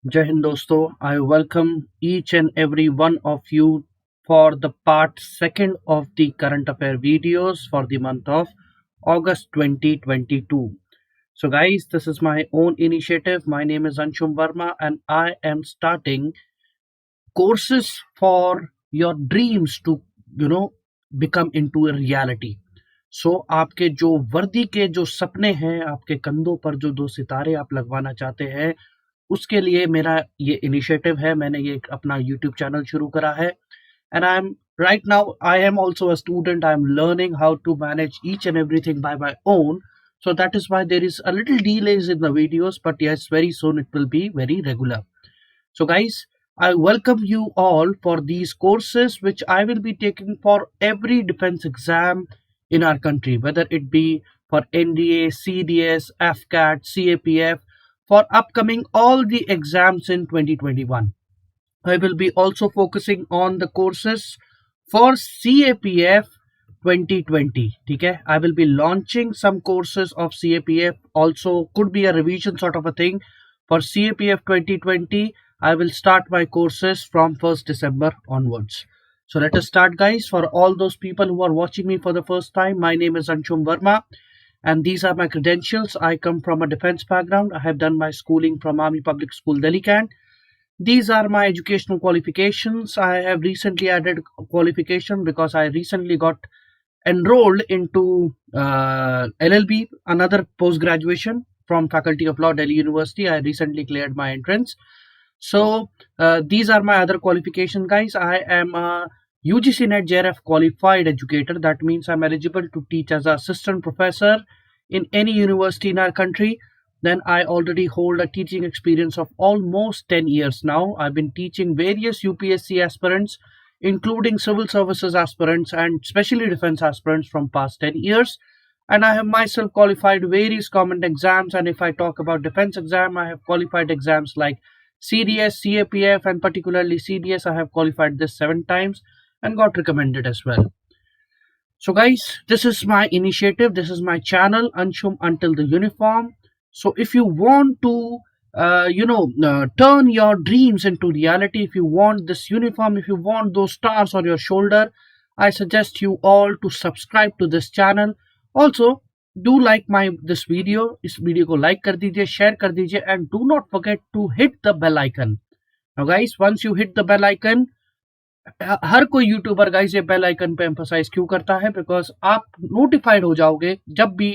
Jai Hind dosto. I welcome each and every one of you for the part second of the current affair videos for the month of August 2022. So guys, this is my own initiative. My name is Anshum Verma and I am starting courses for your dreams to become into a reality. सो आपके जो वर्दी के जो सपने हैं, आपके कंधों पर जो दो सितारे आप लगवाना चाहते हैं, उसके लिए मेरा ये इनिशिएटिव है। मैंने ये एक अपना यूट्यूब चैनल शुरू करा है and I am right now I am also a student. I am learning how to manage each and everything by my own. So that is why there is a little delays in the videos, but yes, very soon it will be very regular. So guys, I welcome you all for these courses which I will be taking for every defense exam in our country, whether it be for NDA, CDS, FCAT, CAPF, for upcoming all the exams in 2021. I will be also focusing on the courses for CAPF 2020. ठीक है, I will be launching some courses of CAPF also, could be a revision sort of a thing for CAPF 2020. I will start my courses from 1st December onwards. So let us start, guys. For all those people who are watching me for the first time, my name is Anshum Verma and these are my credentials. I come from a defense background. I have done my schooling from Army Public School, Delhi Cant. These are my educational qualifications. I have recently added qualification because I recently got enrolled into LLB, another post graduation from Faculty of Law, Delhi University. I recently cleared my entrance. So these are my other qualifications, guys. I am a UGC NET JRF qualified educator. That means I'm eligible to teach as an assistant professor in any university in our country. Then I already hold a teaching experience of almost 10 years now. I've been teaching various UPSC aspirants, including civil services aspirants and specially defense aspirants from past 10 years. And I have myself qualified various government exams. And if I talk about defense exam, I have qualified exams like CDS, CAPF, and particularly CDS. I have qualified this 7 times and got recommended as well. So guys, this is my initiative. This is my channel, Anshum Until the Uniform. So if you want to turn your dreams into reality, if you want this uniform, if you want those stars on your shoulder, I suggest you all to subscribe to this channel. Also do like this video. इस video को like कर दीजिए, share कर दीजिए, and do not forget to hit the bell icon. Now guys, once you hit the bell icon, हर कोई YouTuber guys ये bell icon पे emphasise क्यों करता है, बिकॉज आप नोटिफाइड हो जाओगे जब भी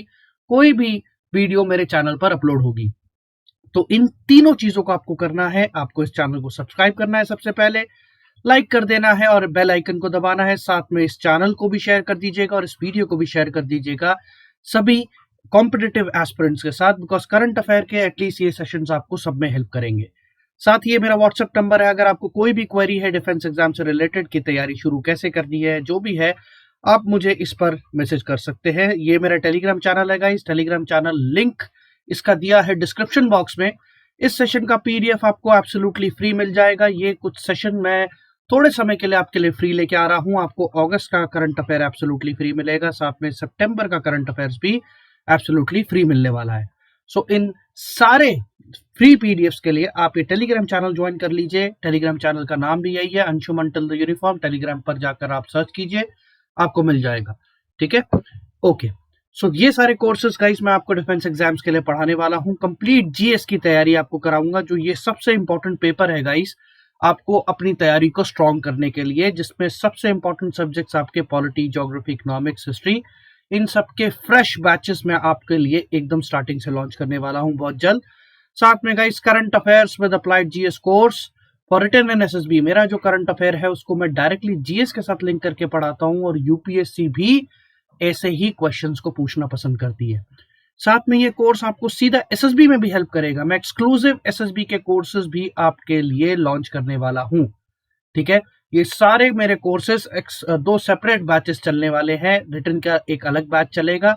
कोई भी वीडियो मेरे चैनल पर अपलोड होगी. तो इन तीनों चीजों को आपको करना है. आपको इस चैनल को सब्सक्राइब करना है, सबसे पहले लाइक कर देना है और बेल आइकन को दबाना है. साथ में इस चैनल को भी शेयर कर दीजिएगा और इस वीडियो को भी शेयर कर दीजिएगा सभी कॉम्पिटिटिव एस्पिरेंट्स के साथ, बिकॉज करंट अफेयर के एटलीस्ट ये सेशंस आपको सब में हेल्प करेंगे. साथ ही ये मेरा व्हाट्सएप नंबर है. अगर आपको कोई भी क्वेरी है डिफेंस एग्जाम से रिलेटेड, की तैयारी शुरू कैसे करनी है, जो भी है, आप मुझे इस पर मैसेज कर सकते हैं. ये मेरा टेलीग्राम चैनल है गाइस. टेलीग्राम चैनल लिंक इसका दिया है डिस्क्रिप्शन बॉक्स में. इस सेशन का पीडीएफ आपको एब्सोल्युटली फ्री मिल जाएगा. ये कुछ सेशन मैं थोड़े समय के लिए आपके लिए फ्री लेके आ रहा हूं. आपको अगस्त का करंट अफेयर एब्सोल्युटली फ्री मिलेगा, साथ में सितंबर का करंट अफेयर्स भी एब्सोल्युटली फ्री मिलने वाला है. सो इन सारे फ्री पीडीएफ्स के लिए आप ये टेलीग्राम चैनल ज्वाइन कर लीजिए. टेलीग्राम चैनल का नाम भी यही है, Anshum until the uniform. Telegram पर जाकर आप सर्च कीजिए, आपको मिल जाएगा. ठीक है, ओके. सो ये सारे कोर्सेज गाइस मैं आपको डिफेंस एग्जाम्स के लिए पढ़ाने वाला हूँ. कंप्लीट जीएस की तैयारी आपको कराऊंगा, जो ये सबसे इंपॉर्टेंट पेपर है गाइस आपको अपनी तैयारी को स्ट्रॉन्ग करने के लिए, जिसमें सबसे इंपॉर्टेंट सब्जेक्ट्स आपके पॉलिटी, ज्योग्राफी, इकोनॉमिक्स, हिस्ट्री, इन सबके फ्रेश बैचेस में आपके लिए एकदम स्टार्टिंग से लॉन्च करने वाला हूं बहुत जल्द. साथ में guys current affairs with applied GS course for written and SSB. मेरा जो करंट अफेयर है उसको मैं डायरेक्टली जीएस के साथ लिंक करके पढ़ाता हूं और यूपीएससी भी ऐसे ही क्वेश्चंस को पूछना पसंद करती है. साथ में ये कोर्स आपको सीधा एसएसबी में भी हेल्प करेगा. मैं एक्सक्लूसिव एसएसबी के कोर्सेज भी आपके लिए लॉन्च करने वाला हूं. ठीक है, ये सारे मेरे कोर्सेज 2 सेपरेट बैचेस चलने वाले हैं. रिटन का एक अलग बैच चलेगा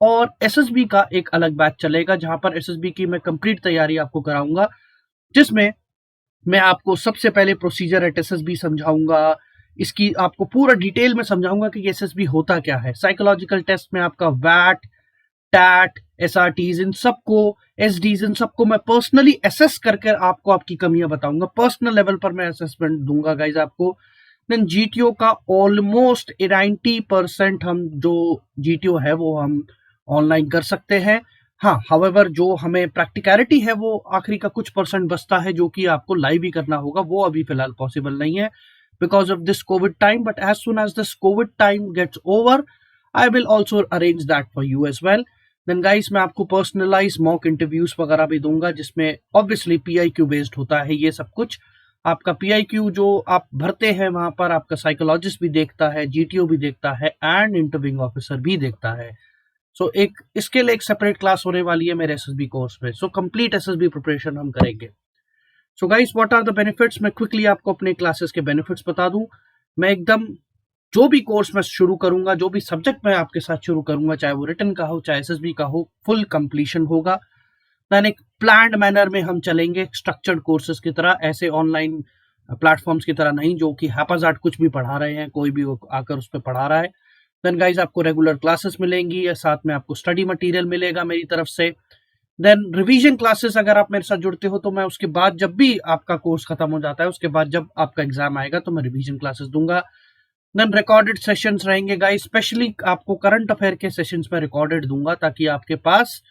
और एसएसबी का एक अलग बैच चलेगा, जहां पर एसएसबी की मैं कंप्लीट तैयारी आपको कराऊंगा, जिसमें मैं आपको सबसे पहले प्रोसीजर एट एसएसबी समझाऊंगा. इसकी आपको पूरा डिटेल में समझाऊंगा कि एसएसबी होता क्या है. साइकोलॉजिकल टेस्ट में आपका वैट, टैट, SRTs, इन सबको, SDs, इन सबको मैं पर्सनली असेस करके आपको आपकी कमियां बताऊंगा। पर्सनल लेवल पर मैं असेसमेंट दूंगा गाइज आपको। देन GTO का ऑलमोस्ट 90% हम जो GTO है वो हम ऑनलाइन कर सकते हैं। हाँ, हाउएवर जो हमें प्रैक्टिकलिटी है वो आखिरी का कुछ परसेंट बचता है जो कि आपको लाइव ही करना होगा, वो अभी फिलहाल पॉसिबल नहीं है because of this COVID time. But as soon as this COVID time gets over, I will also arrange that for you as well. Then guys, मैं आपको पर्सनलाइज मॉक इंटरव्यूज वगैरह भी दूंगा जिसमें ऑब्वियसली PIQ बेस्ड होता है ये सब कुछ। आपका PIQ जो आप भरते हैं वहां पर आपका साइकोलॉजिस्ट भी देखता है, GTO भी देखता है एंड इंटरव्यूइंग ऑफिसर भी देखता है। सो एक इसके लिए एक सेपरेट क्लास होने वाली है मेरे SSB कोर्स में। सो कंप्लीट SSB प्रिपरेशन हम करेंगे। So guys, what are the benefits, मैं क्विकली आपको अपने क्लासेस के बेनिफिट्स बता दूं। मैं एकदम जो भी कोर्स मैं शुरू करूंगा, जो भी सब्जेक्ट मैं आपके साथ शुरू करूंगा, चाहे वो रिटन का हो चाहे SSB का हो, फुल कंप्लीशन होगा। देन एक प्लान्ड मैनर में हम चलेंगे, स्ट्रक्चर्ड कोर्सेज की तरह, ऐसे ऑनलाइन प्लेटफॉर्म्स की तरह नहीं जो कि हैपाजार्ड कुछ भी पढ़ा रहे हैं, कोई भी आकर उस पर पढ़ा रहा है। देन गाइज आपको रेगुलर क्लासेस मिलेंगी या साथ में आपको स्टडी मटेरियल मिलेगा मेरी तरफ से। देन रिवीजन क्लासेस अगर आप मेरे साथ जुड़ते हो तो मैं उसके बाद जब भी आपका कोर्स खत्म हो जाता है उसके बाद जब आपका एग्जाम आएगा तो मैं रिवीजन क्लासेस दूंगा। देन रिकॉर्डेड सेशंस रहेंगे गाइस, स्पेशली आपको करंट अफेयर के सेशंस में रिकॉर्डेड दूंगा ताकि आपके पास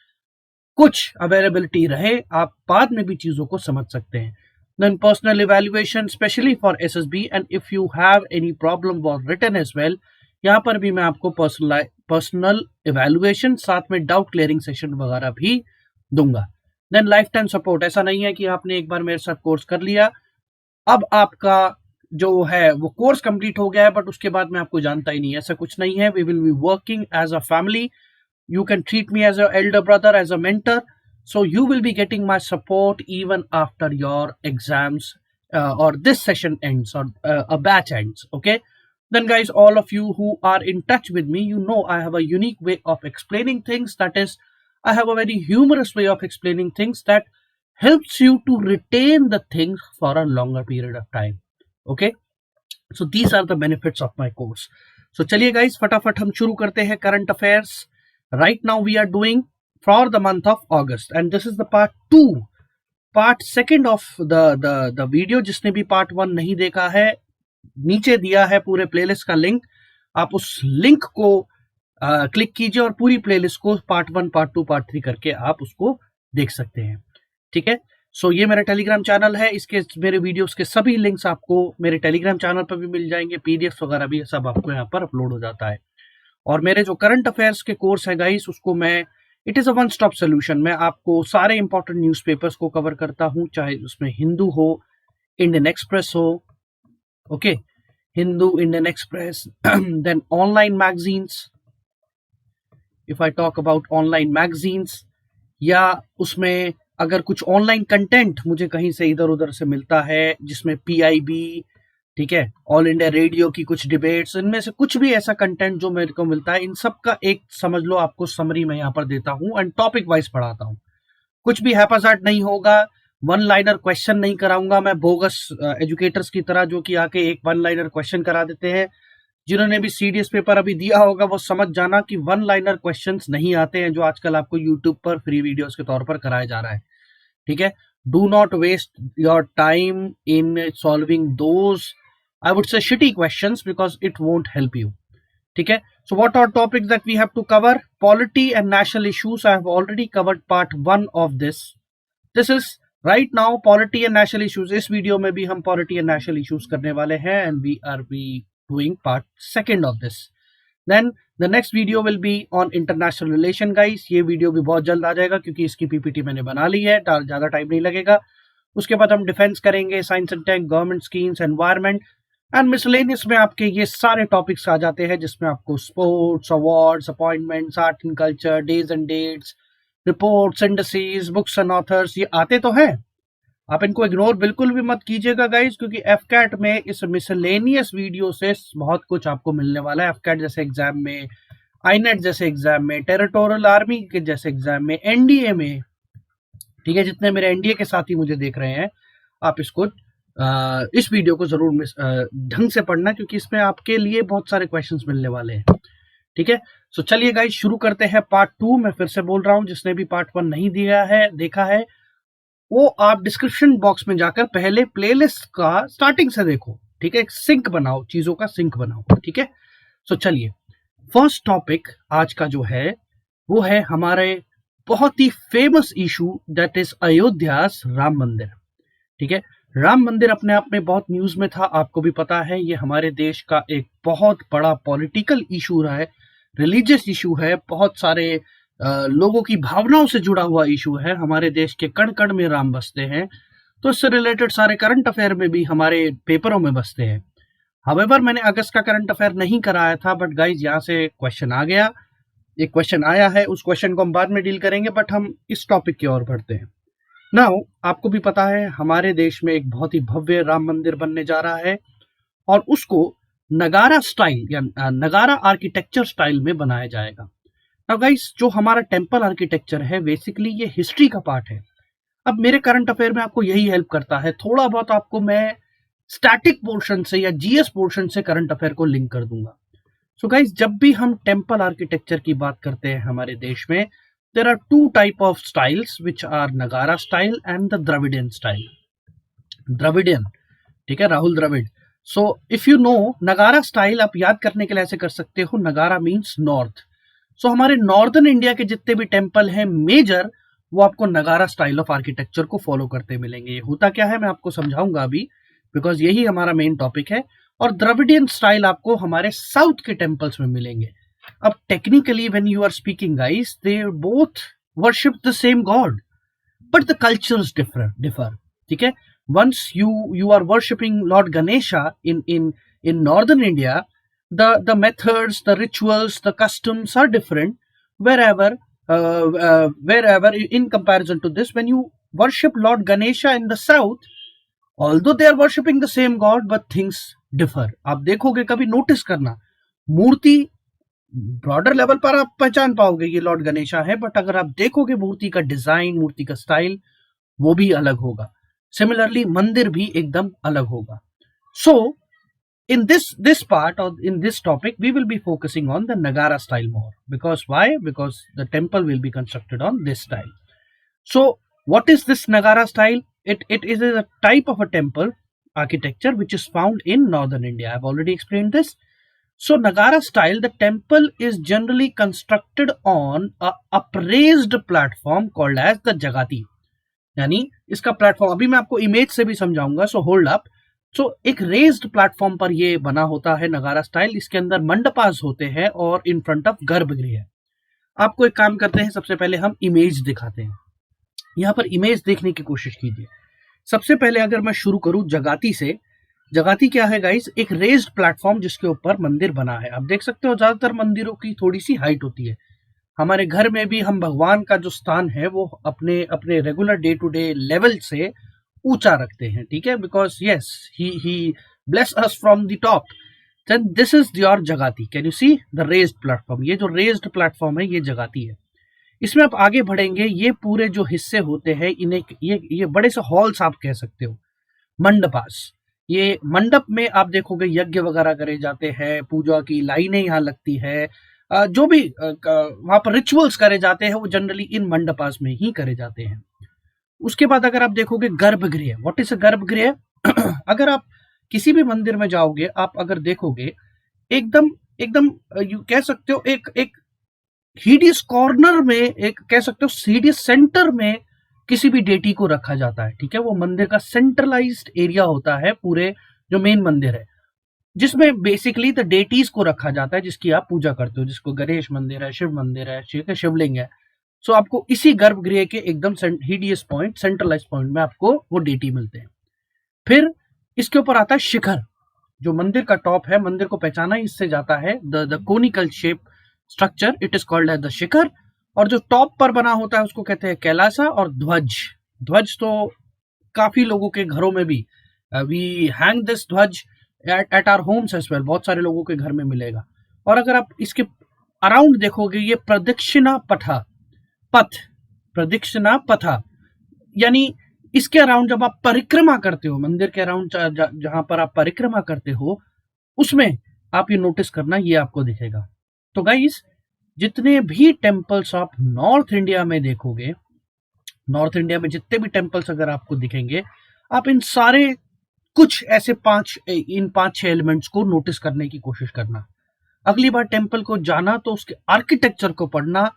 कुछ अवेलेबिलिटी रहे, आप बाद में भी चीजों को समझ सकते हैं। Then personal evaluation specially for SSB and if you have any problem for written as well, यहाँ पर भी मैं आपको पर्सनल इवैल्यूएशन साथ में डाउट क्लियरिंग सेशन वगैरह भी दूंगा। देन लाइफ टाइम सपोर्ट, ऐसा नहीं है कि आपने एक बार मेरे साथ कोर्स कर लिया अब आपका जो है वो कोर्स कंप्लीट हो गया है बट उसके बाद मैं आपको जानता ही नहीं, ऐसा कुछ नहीं है। We will be working as a family, you can treat me as your elder brother, as a mentor, so you will be getting my support even after your exams or this session ends or a batch ends. Okay, then guys, all of you who are in touch with me, you know I have a unique way of explaining things, that is I have a very humorous way of explaining things that helps you to retain the things for a longer period of time. Okay, so these are the benefits of my course. So चलिए guys, फटाफट हम शुरू करते हैं current affairs. Right now we are doing for the month of August and this is the part second of the video। जिसने भी part 1 नहीं देखा है, नीचे दिया है पूरे प्लेलिस्ट का लिंक, आप उस लिंक को क्लिक कीजिए और पूरी प्लेलिस्ट को part 1, part 2, part 3 करके आप उसको देख सकते हैं। ठीक है, सो ये मेरा टेलीग्राम चैनल है, इसके मेरे वीडियोस के सभी लिंक्स आपको मेरे टेलीग्राम चैनल पर भी मिल जाएंगे, PDFs वगैरह भी सब आपको यहाँ पर अपलोड हो जाता है। और मेरे जो करंट अफेयर्स के कोर्स है गाइस, उसको मैं it is a one stop solution, मैं आपको सारे इंपॉर्टेंट न्यूज़पेपर्स को कवर करता हूं, चाहे उसमें हिंदू हो, इंडियन एक्सप्रेस हो, okay, Hindu, Indian Express, then online magazines, if I talk about online magazines, या उसमें अगर कुछ ऑनलाइन कंटेंट मुझे कहीं से इधर उधर से मिलता है जिसमें PIB, ठीक है, ऑल इंडिया रेडियो की कुछ डिबेट्स, इनमें से कुछ भी ऐसा कंटेंट जो मेरे को मिलता है, इन सब का एक समझ लो आपको समरी मैं यहाँ पर देता हूँ एंड टॉपिक वाइज पढ़ाता हूँ। कुछ भी हैपाजार्ड नहीं होगा, वन लाइनर क्वेश्चन नहीं कराऊंगा मैं बोगस एजुकेटर्स की तरह जो कि आके एक वन लाइनर क्वेश्चन करा देते हैं। जिन्होंने भी CDS पेपर अभी दिया होगा वो समझ जाना कि वन लाइनर क्वेश्चंस नहीं आते हैं जो आजकल आपको यूट्यूब पर फ्री वीडियोस के तौर पर कराया जा रहा है। ठीक है, do not waste your time in solving those I would say shitty questions because it won't help you. ठीक है, so what are topics that we have to cover? Polity and national issues. I have already covered part 1 of this. This is right now polity and national issues. इस video में भी हम polity and national issues करने वाले हैं and we are doing part 2 of this. Then the next video will be on international relation guys. ये video भी बहुत जल्द आ जाएगा क्योंकि इसकी PPT मैंने बना ली है, ज़्यादा टाइम नहीं लगेगा। उसके बाद हम डिफेंस करेंगे, science and tech, government schemes, environment and miscellaneous में आपके ये सारे टॉपिक्स आ जाते हैं जिसमें आपको sports, awards, appointments, art and culture, days and dates, reports, industries, books and authors, ये आते तो हैं। आप इनको इग्नोर बिल्कुल भी मत कीजिएगा गाइज क्योंकि FCAT में इस मिसलेनियस वीडियो से बहुत कुछ आपको मिलने वाला है। FCAT जैसे एग्जाम में, INET जैसे एग्जाम में, टेरिटोरियल आर्मी के जैसे एग्जाम में, NDA में, ठीक है, जितने मेरे NDA के साथी मुझे देख रहे हैं, आप इसको इस वीडियो को जरूर ढंग से पढ़ना क्योंकि इसमें आपके लिए बहुत सारे क्वेश्चंस मिलने वाले हैं। ठीक है। सो चलिए गाइस शुरू करते हैं पार्ट 2। मैं फिर से बोल रहा हूं, जिसने भी पार्ट 1 नहीं दिया है देखा है वो आप डिस्क्रिप्शन बॉक्स में जाकर पहले प्लेलिस्ट का स्टार्टिंग से देखो। ठीक है, एक सिंक बनाओ, चीजों का सिंक बनाओ। ठीक है। सो चलिए फर्स्ट टॉपिक आज का जो है वो है हमारे बहुत ही famous issue, that is Ayodhya's Ram Mandir. ठीक है। राम मंदिर अपने आप में बहुत न्यूज में था, आपको भी पता है। ये हमारे देश का एक बहुत बड़ा पॉलिटिकल इशू रहा है, रिलीजियस इशू है, बहुत सारे लोगों की भावनाओं से जुड़ा हुआ इशू है। हमारे देश के कण कण में राम बसते हैं, तो इससे रिलेटेड सारे करंट अफेयर में भी हमारे पेपरों में बसते हैं। हावेवर मैंने अगस्त का करंट अफेयर नहीं कराया था, बट गाइज यहाँ से क्वेश्चन आ गया, एक क्वेश्चन आया है, उस क्वेश्चन को हम बाद में डील करेंगे, बट हम इस टॉपिक की ओर बढ़ते हैं। नाउ आपको भी पता है हमारे देश में एक बहुत ही भव्य राम मंदिर बनने जा रहा है, और उसको नगारा स्टाइल या नगारा आर्किटेक्चर स्टाइल में बनाया जाएगा। नाउ गाइस, जो हमारा टेम्पल आर्किटेक्चर है बेसिकली ये हिस्ट्री का पार्ट है। अब मेरे करंट अफेयर में आपको यही हेल्प करता है, थोड़ा बहुत आपको मैं स्टैटिक पोर्शन से या जीएस पोर्शन से करंट अफेयर को लिंक कर दूंगा। सो गाइस, जब भी हम टेम्पल आर्किटेक्चर की बात करते हैं हमारे देश में, there are two type of styles which are Nagara style and the Dravidian style. Dravidian, ठीक है, Rahul Dravid. So if you know Nagara style, आप याद करने के लिए ऐसे कर सकते हो, नगारा मीन्स नॉर्थ। सो हमारे नॉर्दर्न इंडिया के जितने भी टेम्पल हैं मेजर, वो आपको नगारा स्टाइल ऑफ आर्किटेक्चर को फॉलो करते मिलेंगे। ये होता क्या है मैं आपको समझाऊंगा अभी, बिकॉज यही हमारा मेन टॉपिक है। और द्रविडियन स्टाइल आपको हमारे साउथ के टेम्पल्स में मिलेंगे। अब technically when you are speaking guys, they both worship the same god, but the cultures differ. ठीक है। once you are worshipping Lord Ganesha in northern India, the methods, the rituals, the customs are different wherever in comparison to this, when you worship Lord Ganesha in the south, although they are worshipping the same god, but things differ. आप देखोगे, कभी notice करना, मूर्ति broader level पर आप पहचान पाओगे ये Lord Ganesha है, बट अगर आप देखोगे मूर्ति का डिजाइन, मूर्ति का स्टाइल, वो भी अलग होगा। सिमिलरली मंदिर भी एकदम अलग होगा। सो इन दिस पार्ट और in this topic we will be focusing on the Nagara style more, because why, because the temple will be constructed on this style. So what is this Nagara style? it is a type of a temple architecture which is found in northern India. I've already explained this. So Nagara style, the temple is generally constructed on a upraised platform called as the Jagati. यानी इसका platform अभी मैं आपको image से भी समझाऊंगा, so hold up. सो एक raised platform पर ये बना होता है नगारा स्टाइल। इसके अंदर मंडपास होते हैं और इन फ्रंट ऑफ गर्भगृह है। आपको एक काम करते हैं, सबसे पहले हम इमेज दिखाते हैं। यहाँ पर इमेज देखने की कोशिश कीजिए। सबसे पहले अगर मैं शुरू करूं जगाती से, जगाती क्या है गाइस? एक रेज्ड प्लेटफॉर्म जिसके ऊपर मंदिर बना है। आप देख सकते हो ज्यादातर मंदिरों की थोड़ी सी हाइट होती है। हमारे घर में भी हम भगवान का जो स्थान है वो अपने अपने regular day to day level से ऊंचा रखते हैं। ठीक है, because yes he bless us from the top. Then this is your jagati. Can you see the raised platform? ये जो रेज्ड प्लेटफॉर्म है ये जगाती है। इसमें आप आगे बढ़ेंगे, ये पूरे जो हिस्से होते हैं इन्हें ये बड़े से हॉल्स आप कह सकते हो, मंडपास। ये मंडप में आप देखोगे यज्ञ वगैरह करे जाते हैं, पूजा की लाइनें यहाँ लगती है, जो भी वहां पर रिचुअल्स करे जाते हैं वो जनरली इन मंडपास में ही करे जाते हैं। उसके बाद अगर आप देखोगे गर्भगृह, व्हाट इज अ गर्भगृह? अगर आप किसी भी मंदिर में जाओगे, आप अगर देखोगे एकदम एकदम यू कह सकते हो एक एक हीडियस कॉर्नर में, एक कह सकते हो हीडियस सेंटर में किसी भी डेटी को रखा जाता है। ठीक है, वो मंदिर का सेंट्रलाइज्ड एरिया होता है, पूरे जो मेन मंदिर है, जिसमें बेसिकली द डेटीज को रखा जाता है जिसकी आप पूजा करते हो, जिसको गणेश मंदिर है, शिव मंदिर है, शिवलिंग है। सो आपको इसी गर्भगृह के एकदम हीडियस पॉइंट, सेंट्रलाइज पॉइंट में आपको वो डेटी मिलते हैं। फिर इसके ऊपर आता है शिखर, जो मंदिर का टॉप है। मंदिर को पहचाना इससे जाता है, the conical shape structure, it is called as the shikhara. और जो टॉप पर बना होता है उसको कहते हैं कैलासा। और ध्वज, ध्वज तो काफी लोगों के घरों में भी, वी हैंग दिस ध्वज at our homes as well, बहुत सारे लोगों के घर में मिलेगा। और अगर आप इसके अराउंड देखोगे, ये प्रदक्षिणा पथ, प्रदक्षिणा पथा, यानी इसके अराउंड जब आप परिक्रमा करते हो, मंदिर के अराउंड जहां पर आप परिक्रमा करते हो, उसमें आप ये नोटिस करना, ये आपको दिखेगा तो गाइस जितने भी टेम्पल्स आप नॉर्थ इंडिया में देखोगे, नॉर्थ इंडिया में जितने भी टेम्पल्स अगर आपको दिखेंगे, आप इन सारे कुछ ऐसे इन 5-6 एलिमेंट्स को नोटिस करने की कोशिश करना। अगली बार टेम्पल को जाना तो उसके आर्किटेक्चर को पढ़ना,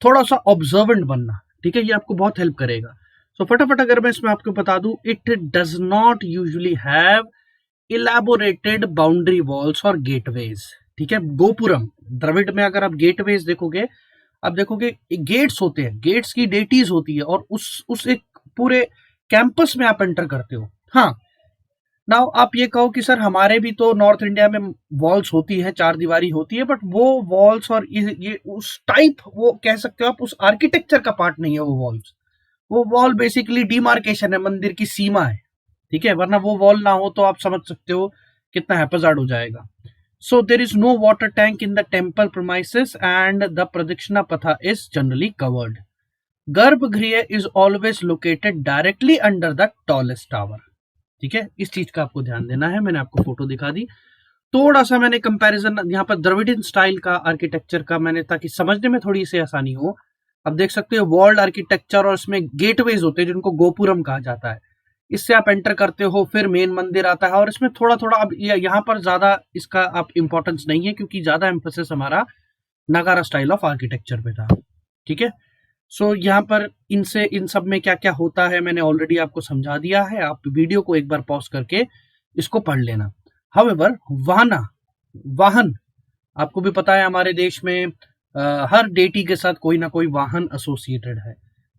थोड़ा सा ऑब्जर्वेंट बनना, ठीक है, ये आपको बहुत हेल्प करेगा। सो फटाफट अगर मैं इसमें आपको बता दूं, it does not usually have elaborated boundary walls और गेटवेज, ठीक है। गोपुरम, द्रविड़ में अगर आप गेटवेज देखोगे, आप देखोगे गेट्स होते हैं, गेट्स की डेटीज होती है, और उस एक पूरे कैंपस में आप एंटर करते हो। हाँ, नाउ आप ये कहो कि सर हमारे भी तो नॉर्थ इंडिया में वॉल्स होती है, चार दीवारी होती है, बट वो वॉल्स और ये उस टाइप, वो कह सकते हो आप उस आर्किटेक्चर का पार्ट नहीं है वो वॉल्स। वो वॉल बेसिकली डिमार्केशन है, मंदिर की सीमा है, ठीक है, वरना वो वॉल ना हो तो आप समझ सकते हो कितना हैपजार्ड हो जाएगा। So there is no water tank in the temple premises and the pradakshina patha is generally covered. Garbhagriha is always located directly under the tallest tower, ठीक है, इस चीज का आपको ध्यान देना है। मैंने आपको फोटो दिखा दी, थोड़ा सा मैंने कंपैरिजन यहाँ पर द्रविडियन स्टाइल का आर्किटेक्चर का मैंने, ताकि समझने में थोड़ी सी आसानी हो। अब देख सकते हो वॉल्ड आर्किटेक्चर, और इसमें गेटवेज होते हैं जिनको गोपुरम कहा जाता है। इससे आप एंटर करते हो, फिर मेन मंदिर आता है, और इसमें थोड़ा थोड़ा अब यहाँ पर ज्यादा इसका आप इंपॉर्टेंस नहीं है, क्योंकि ज्यादा एम्फोसिस हमारा नगारा स्टाइल ऑफ आर्किटेक्चर पे था, ठीक है। सो यहाँ पर इनसे इन सब में क्या क्या होता है मैंने ऑलरेडी आपको समझा दिया है, आप वीडियो को एक बार पॉज करके इसको पढ़ लेना। हाउएवर, वाहन आपको भी पता है हमारे देश में हर डेटी के साथ कोई ना कोई वाहन एसोसिएटेड है,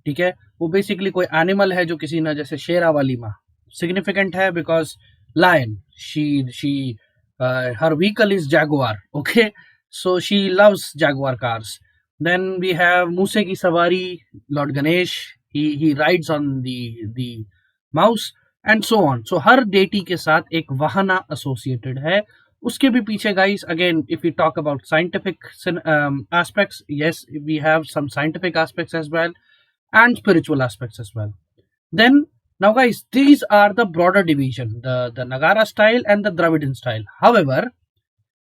ठीक है। वो बेसिकली कोई एनिमल है जो किसी ना, जैसे शेरा वाली माँ सिग्निफिकेंट है because lion, she her vehicle is jaguar, okay, so she loves jaguar cars. Then we have मूसे की सवारी, Lord Ganesh, he rides on the mouse and so on. So her deity के साथ एक वाहना एसोसिएटेड है। उसके भी पीछे guys, again if you talk about scientific aspects, yes we have some scientific aspects as well and spiritual aspects as well. Then now guys, these are the broader division, the Nagara style and the Dravidian style. However,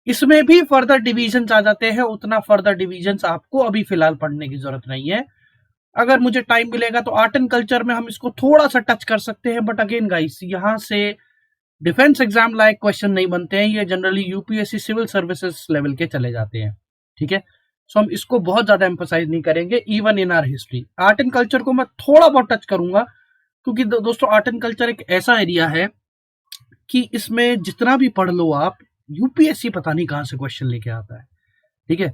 इसमें भी further divisions आ जाते हैं, उतना further divisions आपको अभी फिलहाल पढ़ने की जरूरत नहीं है। अगर मुझे टाइम मिलेगा तो आर्ट एंड कल्चर में हम इसको थोड़ा सा टच कर सकते हैं, बट अगेन गाइस, यहाँ से डिफेंस एग्जाम लायक क्वेश्चन नहीं बनते हैं, ये generally UPSC civil services level के चले जाते हैं, ठीक है। सो हम इसको बहुत ज्यादा एम्फोसाइज नहीं करेंगे, even in our history. Art and culture को मैं थोड़ा बहुत टच करूंगा, क्योंकि दोस्तों आर्ट एंड कल्चर एक ऐसा एरिया है कि इसमें जितना भी पढ़ लो आप, यूपीएससी पता नहीं कहां से क्वेश्चन लेके आता है, ठीक है।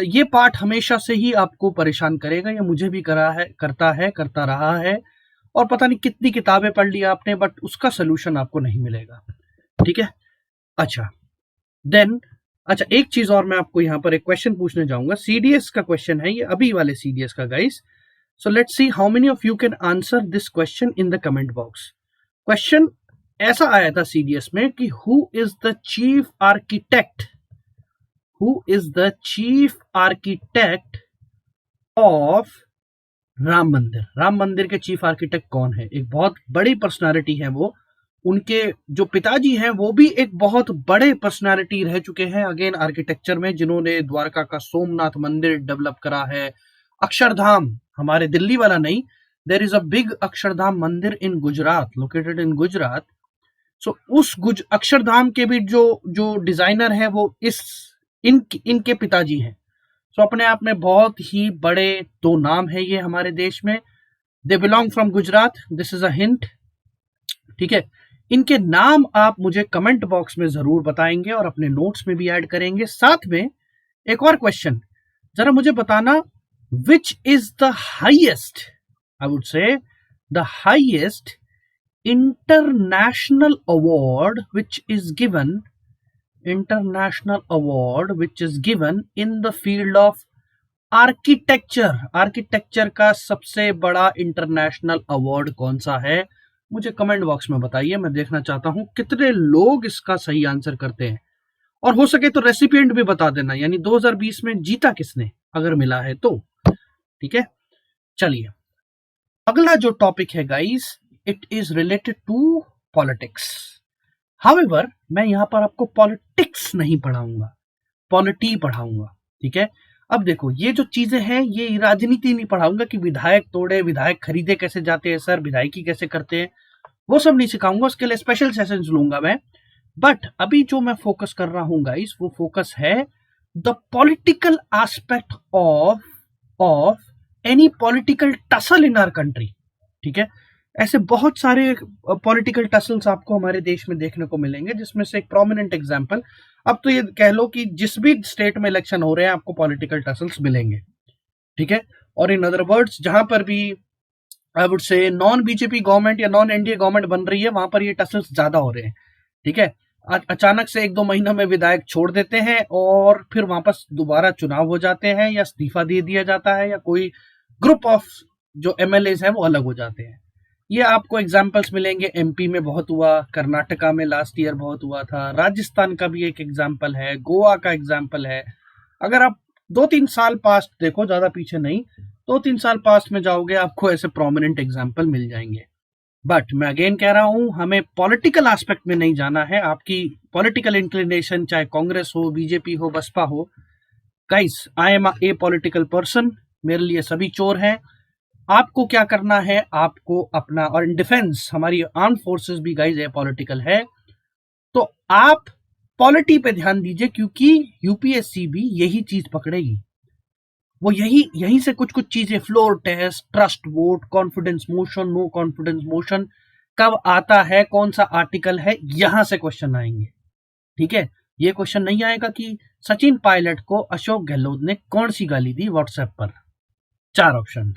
ये पार्ट हमेशा से ही आपको परेशान करेगा, ये मुझे भी करता रहा है, और पता नहीं कितनी किताबें पढ़ ली आपने, बट उसका सोल्यूशन आपको नहीं मिलेगा, ठीक है। अच्छा, एक चीज और मैं आपको यहाँ पर एक क्वेश्चन पूछने जाऊंगा, सीडीएस का क्वेश्चन है ये, अभी वाले सीडीएस का guys. So let's see how many of you can answer this question in the comment box. Question ऐसा आया था सीडीएस में कि who is the chief architect of Ram मंदिर। राम मंदिर के चीफ आर्किटेक्ट कौन है? एक बहुत बड़ी पर्सनालिटी है वो, उनके जो पिताजी हैं वो भी एक बहुत बड़े पर्सनालिटी रह चुके हैं अगेन आर्किटेक्चर में, जिन्होंने द्वारका का सोमनाथ मंदिर डेवलप करा है, अक्षरधाम, हमारे दिल्ली वाला नहीं, there is a big Akshardham मंदिर in Gujarat, located in Gujarat. सो उस अक्षरधाम के भी जो डिजाइनर है वो इनके पिताजी हैं। सो अपने आप में बहुत ही बड़े दो नाम है ये हमारे देश में, they belong from Gujarat, this is a hint, ठीक है। इनके नाम आप मुझे कमेंट बॉक्स में जरूर बताएंगे और अपने नोट्स में भी ऐड करेंगे। साथ में एक और क्वेश्चन, जरा मुझे बताना, which is the highest, I would say the highest international award which is given in the field of architecture का सबसे बड़ा इंटरनेशनल अवार्ड कौन सा है? मुझे कमेंट बॉक्स में बताइए, मैं देखना चाहता हूं कितने लोग इसका सही आंसर करते हैं, और हो सके तो रेसिपिएंट भी बता देना, यानी 2020 में जीता किसने अगर मिला है तो, ठीक है। चलिए अगला जो टॉपिक है guys, it is related to politics. However, मैं यहां पर आपको पॉलिटिक्स नहीं पढ़ाऊंगा, पॉलिटी पढ़ाऊंगा, ठीक है। अब देखो ये जो चीजें हैं, ये राजनीति नहीं पढ़ाऊंगा कि विधायक तोड़े, विधायक खरीदे कैसे जाते हैं सर, विधायकी कैसे करते हैं, वो सब नहीं सिखाऊंगा, उसके लिए स्पेशल सेशंस लूंगा मैं। बट अभी जो मैं फोकस कर रहा हूं गाइस, वो फोकस है the political aspect of any political tussle in our country. ठीक है, ऐसे बहुत सारे पॉलिटिकल टसल्स आपको हमारे देश में देखने को मिलेंगे, जिसमें से एक प्रोमिनेंट एग्जांपल, अब तो ये कह लो कि जिस भी स्टेट में इलेक्शन हो रहे हैं आपको पॉलिटिकल टसल्स मिलेंगे। ठीक है, और इन अदर वर्ड्स जहां पर भी I would say non BJP government या नॉन एनडीए गवर्नमेंट बन रही है, वहां पर ये टसल्स ज्यादा हो रहे हैं। ठीक है, अचानक से 1-2 महीनों में विधायक छोड़ देते हैं और फिर वापस दोबारा चुनाव हो जाते हैं, या इस्तीफा दे दिया जाता है, या कोई ग्रुप ऑफ जो एमएलए है वो अलग हो जाते हैं। ये आपको एग्जाम्पल्स मिलेंगे, एमपी में बहुत हुआ, कर्नाटका में लास्ट ईयर बहुत हुआ था, राजस्थान का भी एक एग्जाम्पल है, गोवा का एग्जाम्पल है। अगर आप 2-3 साल पास्ट देखो, ज्यादा पीछे नहीं, 2-3 साल पास्ट में जाओगे, आपको ऐसे प्रोमिनेंट एग्जाम्पल मिल जाएंगे। बट मैं अगेन कह रहा हूं, हमें पॉलिटिकल एस्पेक्ट में नहीं जाना है। आपकी पॉलिटिकल इंक्लिनेशन चाहे कांग्रेस हो, बीजेपी हो, बसपा हो, guys I am a political person, मेरे लिए सभी चोर हैं। आपको क्या करना है, आपको अपना, और इन डिफेंस हमारी आर्म फोर्सेस भी गाइस ए पॉलिटिकल है, तो आप पॉलिटी पे ध्यान दीजिए, क्योंकि यूपीएससी भी यही चीज पकड़ेगी। वो यहीं से कुछ चीजें, floor test, trust vote, confidence motion, no confidence motion कब आता है, कौन सा आर्टिकल है, यहां से क्वेश्चन आएंगे। ठीक है, ये क्वेश्चन नहीं आएगा कि सचिन पायलट को अशोक गहलोत ने कौन सी गाली दी व्हाट्सएप पर। 4 ऑप्शन।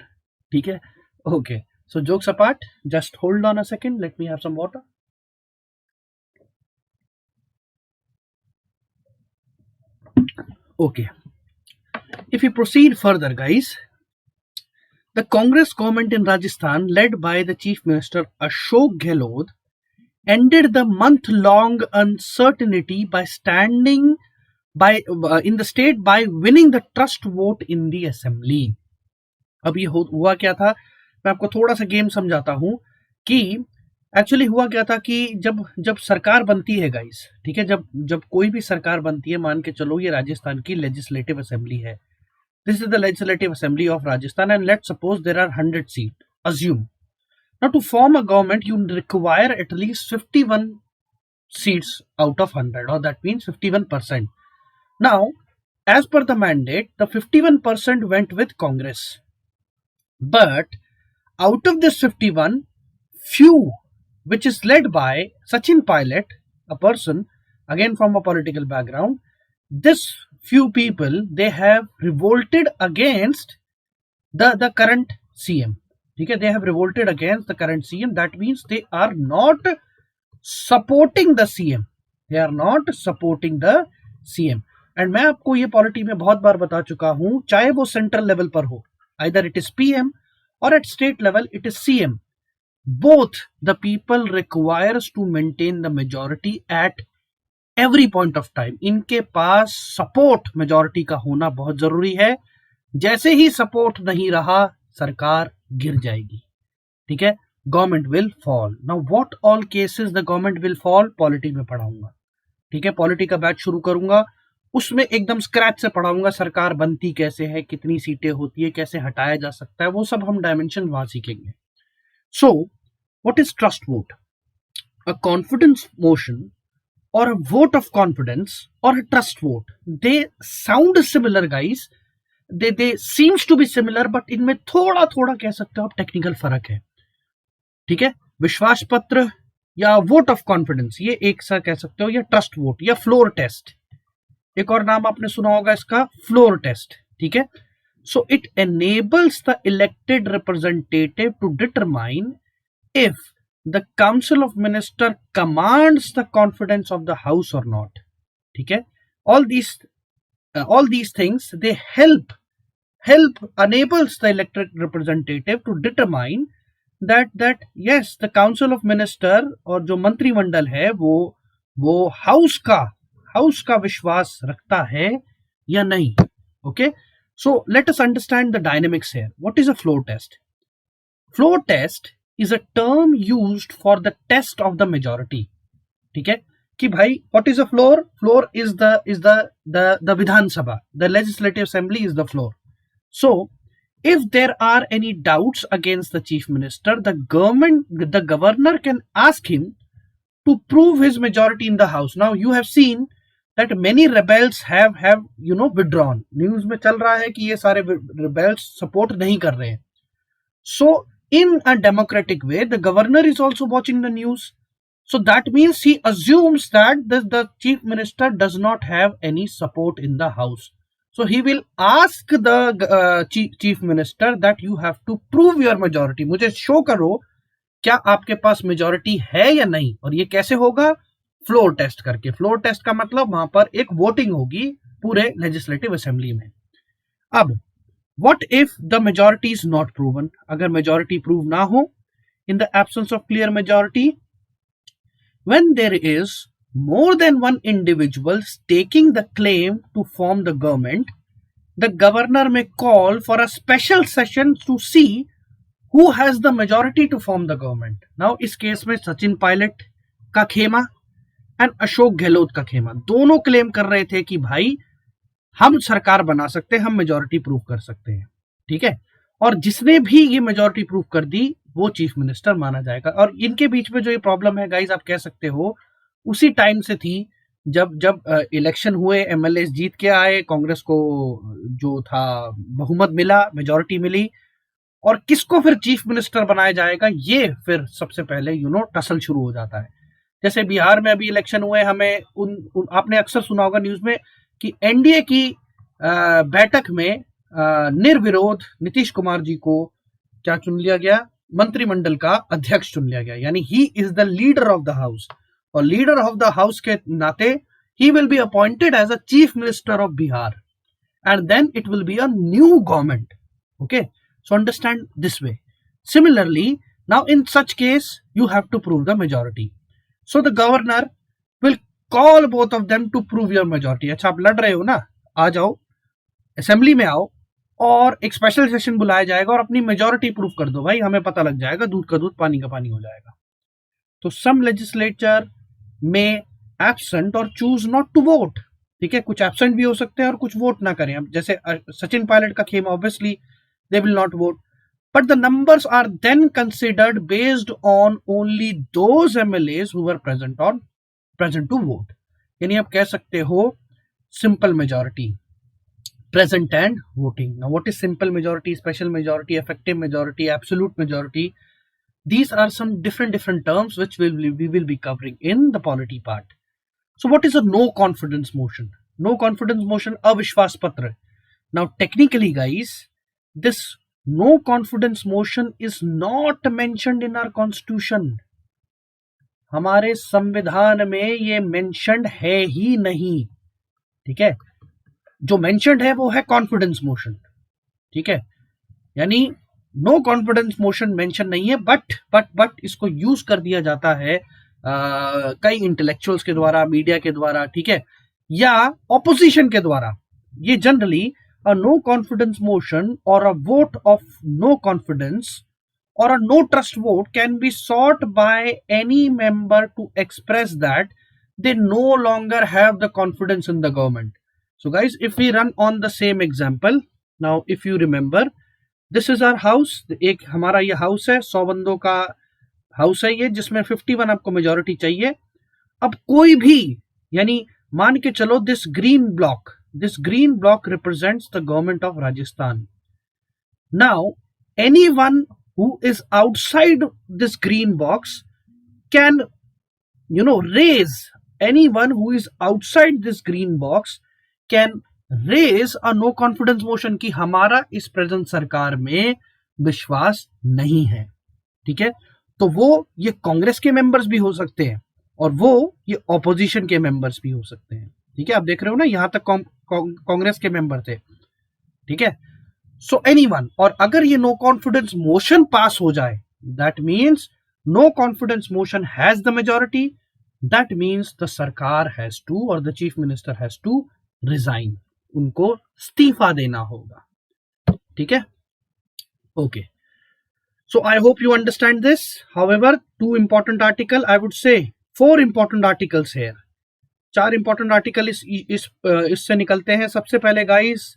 ठीक है, okay, so jokes apart, just hold on a second, let me have some water. Okay, if we proceed further guys, the Congress government in Rajasthan led by the Chief Minister Ashok Gehlot ended the month-long uncertainty by standing by in the state by winning the trust vote in the assembly. अब ये हुआ क्या था, मैं आपको थोड़ा सा game समझाता हूं कि एक्चुअली हुआ क्या था कि जब सरकार बनती है गाइस, ठीक है, जब कोई भी सरकार बनती है, मान के चलो ये राजस्थान की लेजिस्लेटिव असेंबली है, this is the legislative assembly of Rajasthan, and let's suppose there are 100 seats, assume. Now to form a government you require at least 51 seats out of 100, or that means 51%. Now as per the mandate, the 51% went with Congress, but out of this 51, few, which is led by Sachin Pilot, a person again from a political background, this few people, they have revolted against the current CM. Okay, they have revolted against the current CM. That means they are not supporting the CM. They are not supporting the CM. And मैं आपको ये polity में बहुत बार बता चुका हूं, चाहे वो सेंट्रल लेवल पर हो, आइदर इट इज पीएम और at state level it is CM, both the people requires to maintain the majority at every point of time. इनके पास सपोर्ट मेजोरिटी का होना बहुत जरूरी है। जैसे ही सपोर्ट नहीं रहा, सरकार गिर जाएगी। ठीक है, government will fall. Now what all cases the government will fall, polity में पढ़ाऊंगा। ठीक है, पॉलिटी का बैच शुरू करूंगा, उसमें एकदम स्क्रैच से पढ़ाऊंगा, सरकार बनती कैसे है, कितनी सीटें होती है, कैसे हटाया जा सकता है, वो सब हम डायमेंशन वहां सीखेंगे। So, what is trust vote? A confidence motion or a vote of confidence or a trust vote. They sound similar, guys. They seems to be similar, but इनमें थोड़ा थोड़ा कह सकते हो आप टेक्निकल फर्क है। ठीक है, विश्वास पत्र या वोट ऑफ कॉन्फिडेंस, ये एक सा कह सकते हो, या ट्रस्ट वोट या फ्लोर टेस्ट, एक और नाम आपने सुना होगा इसका, फ्लोर टेस्ट। ठीक है, so it enables the elected representative to determine if the council of minister commands the confidence of the house or not. ठीक है, all these things they help enables the elected representative to determine that yes, the council of minister और जो मंत्रिमंडल है वो house का विश्वास रखता है या नहीं। Okay, so let us understand the dynamics here. What is a floor test? Floor test is a term used for the test of the majority. ठीक है, कि भाई what is a floor? Floor is the Vidhan Sabha, the legislative assembly is the floor. So if there are any doubts against the chief minister, the governor can ask him to prove his majority in the house. Now you have seen that many rebels have withdrawn. News में चल रहा है कि ये सारे rebels support नहीं कर रहे हैं. So in a democratic way, the governor is also watching the news. So that means he assumes that the chief minister does not have any support in the house. So he will ask the chief minister that you have to prove your majority. मुझे show करो क्या आपके पास majority है या नहीं. और ये कैसे होगा? फ्लोर टेस्ट करके. फ्लोर टेस्ट का मतलब वहां पर एक वोटिंग होगी पूरे लेजिस्लेटिव असेंबली में. अब what if the majority is not proven? अगर मेजोरिटी प्रूव ना हो, in the absence of clear majority, when there is more than one individual staking the claim to form the government, the governor may call for a special session to see who has the majority to form the government. Now इस case में सचिन पायलट का खेमा and Ashok Gehlot का खेमा दोनों claim कर रहे थे कि भाई हम सरकार बना सकते हैं, हम मेजोरिटी प्रूव कर सकते हैं. ठीक है. और जिसने भी ये मेजोरिटी प्रूव कर दी वो चीफ मिनिस्टर माना जाएगा. और इनके बीच में जो ये प्रॉब्लम है गाइज, आप कह सकते हो उसी टाइम से थी जब इलेक्शन हुए, एमएलए जीत के आए, कांग्रेस को जो था बहुमत मिला, मेजोरिटी मिली, और किसको फिर चीफ मिनिस्टर बनाया जाएगा, ये फिर सबसे पहले टसल शुरू हो जाता है. जैसे बिहार में अभी इलेक्शन हुए, हमें आपने अक्सर सुना होगा न्यूज में कि एनडीए की बैठक में निर्विरोध नीतीश कुमार जी को क्या चुन लिया गया? मंत्रिमंडल का अध्यक्ष चुन लिया गया. यानी he is the leader of the house, और लीडर ऑफ द हाउस के नाते he will be appointed as a chief minister of Bihar, and then it will be a new government. Okay, so understand this way. Similarly now in such case you have to prove the majority. So the governor will call both of them to prove your majority. अच्छा, आप लड़ रहे हो ना, आ जाओ assembly में आओ, और एक स्पेशल सेशन बुलाया जाएगा और अपनी मेजोरिटी प्रूव कर दो भाई, हमें पता लग जाएगा, दूध का दूध पानी का पानी हो जाएगा. तो सम लेजिस्लेचर में एब्सेंट और चूज नॉट टू वोट. ठीक है, कुछ एब्सेंट भी हो सकते हैं और कुछ वोट ना करें. अब जैसे सचिन पायलट का खेम, obviously they will not vote, but the numbers are then considered based on only those MLAs who were present to vote. यानी आप कह सकते हो simple majority, present and voting. Now what is simple majority, special majority, effective majority, absolute majority? These are some different terms which we will be covering in the polity part. So what is a no confidence motion? No confidence motion, avishwas patra. Now technically guys, this no confidence motion is not mentioned in our constitution. हमारे संविधान में ये mentioned है ही नहीं. ठीक है, जो mentioned है वो है कॉन्फिडेंस मोशन. ठीक है, यानी नो कॉन्फिडेंस मोशन मेंशन नहीं है, बट इसको यूज कर दिया जाता है कई इंटेलेक्चुअल्स के द्वारा, मीडिया के द्वारा, ठीक है, या ऑपोजिशन के द्वारा. ये generally a no confidence motion और a vote of no confidence और a no trust vote can be sought by any member to express that they no longer have the confidence in the government. So guys, if we run on the same example, now if you remember, this is our house. एक हमारा ये house है, 100 बंदों का house है ये, जिसमें 51 आपको मेजोरिटी चाहिए. अब कोई भी, यानी मान के चलो this green block represents the government of Rajasthan. Now anyone who is outside this green box can raise, anyone who is outside this green box can raise a no confidence motion कि हमारा इस present सरकार में विश्वास नहीं है. ठीक है, तो वो ये कांग्रेस के मेंबर्स भी हो सकते हैं और वो ये ऑपोजिशन के मेंबर्स भी हो सकते हैं. ठीक है, आप देख रहे हो ना, यहां तक कांग्रेस के मेंबर थे. ठीक है, सो एनीवन, और अगर ये नो कॉन्फिडेंस मोशन पास हो जाए, that means no confidence motion has the majority, that means the सरकार हैज टू, और the chief minister has to resign. उनको इस्तीफा देना होगा. ठीक है, okay. So I hope you understand this. However, 2 important articles, I would say 4 important articles here. 4 important article इससे निकलते हैं। सबसे पहले गाइस,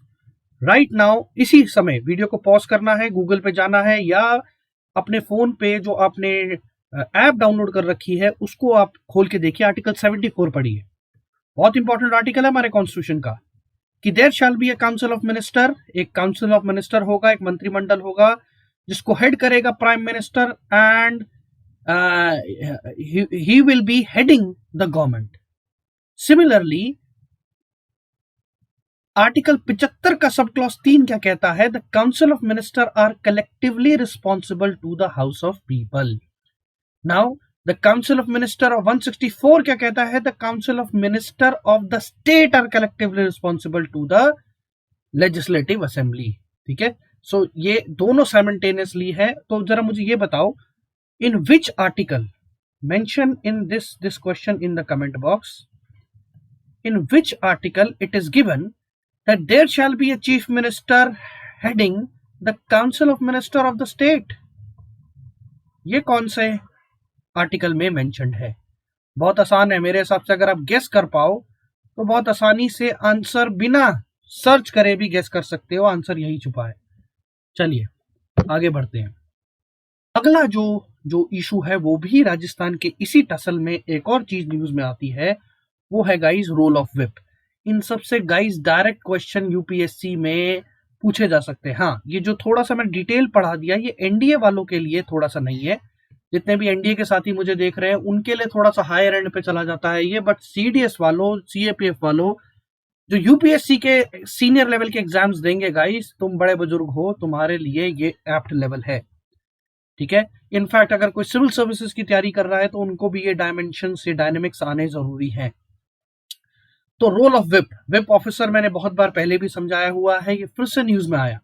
राइट नाउ इसी समय वीडियो को पॉज करना है, गूगल पे जाना है या अपने फोन पे जो आपने ऐप डाउनलोड कर रखी है उसको आप खोल के देखिए, आर्टिकल 74 पढ़िए। बहुत इंपॉर्टेंट आर्टिकल है हमारे कॉन्स्टिट्यूशन का कि there shall be a council of minister, एक काउंसिल ऑफ मिनिस्टर होगा, एक मंत्रिमंडल होगा जिसको हेड करेगा prime minister and he will be heading the government. Similarly article 75 का सब क्लॉज 3 क्या कहता है? The council of minister are collectively responsible to the house of people. Now the council of minister of 164 क्या कहता है? The council of minister of the state are collectively responsible to the legislative assembly. ठीक है, सो ये दोनों simultaneously है। तो जरा मुझे ये बताओ, in which article, mention in this question in the comment box, in which article it is given that there shall be a chief minister heading the council of minister of the state? ये कौन से article में mentioned है? बहुत आसान है मेरे हिसाब से, अगर आप गेस कर पाओ तो बहुत आसानी से आंसर बिना सर्च करे भी गेस कर सकते हो, आंसर यही छुपा है। चलिए आगे बढ़ते हैं। अगला जो इशू है वो भी राजस्थान के इसी टसल में एक और चीज न्यूज में आती है, वो है गाइस रोल ऑफ विप। इन सबसे गाइस डायरेक्ट क्वेश्चन यूपीएससी में पूछे जा सकते हैं। हाँ, ये जो थोड़ा सा मैं डिटेल पढ़ा दिया ये एनडीए वालों के लिए थोड़ा सा नहीं है, जितने भी एनडीए के साथी मुझे देख रहे हैं उनके लिए थोड़ा सा हायर एंड पे चला जाता है ये, बट सीडीएस वालों, सीएपीएफ वालों, जो यूपीएससी के सीनियर लेवल के एग्जाम्स देंगे गाइस, तुम बड़े बुजुर्ग हो, तुम्हारे लिए ये एप्ट लेवल है। ठीक है, इनफैक्ट अगर कोई सिविल सर्विसेज की तैयारी कर रहा है तो उनको भी ये डायमेंशन से डायनेमिक्स आने जरूरी है। तो रोल ऑफ विप ऑफिसर मैंने बहुत बार पहले भी समझाया हुआ है, ये फिर से न्यूज में आया।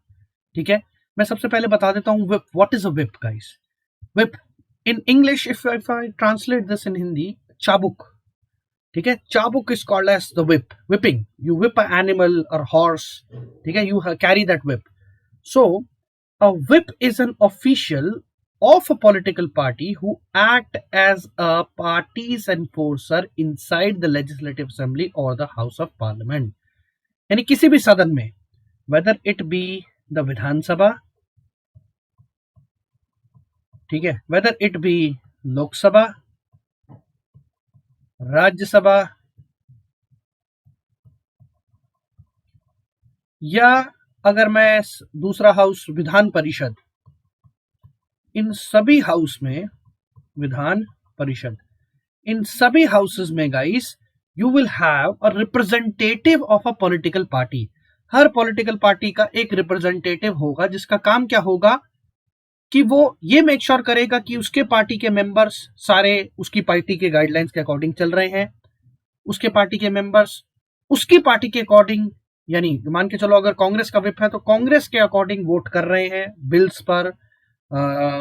ठीक है, मैं सबसे पहले बता देता हूं whip, what is a whip guys. Whip in English, if I translate this in Hindi, चाबुक। ठीक है, चाबुक is called as the whip, whipping, you whip a animal और हॉर्स। ठीक है, you carry that whip. So a whip is an official of a political party who act as a party's enforcer inside the legislative assembly or the house of parliament। यानी किसी भी सदन में, whether it be the Vidhan Sabha, ठीक है, whether it be Lok Sabha, Rajya Sabha या अगर मैं दूसरा हाउस विधान परिषद, इन सभी हाउस में, विधान परिषद, इन सभी हाउसेस में guys you will have a representative of a political party. Her political party का एक रिप्रेजेंटेटिव होगा जिसका काम क्या होगा कि वो ये मेक श्योर करेगा कि उसके पार्टी के मेंबर्स सारे उसकी पार्टी के गाइडलाइंस के अकॉर्डिंग चल रहे हैं, उसके पार्टी के मेंबर्स उसकी पार्टी के अकॉर्डिंग, यानी मान के चलो अगर कांग्रेस का विप है तो कांग्रेस के अकॉर्डिंग वोट कर रहे हैं बिल्स पर,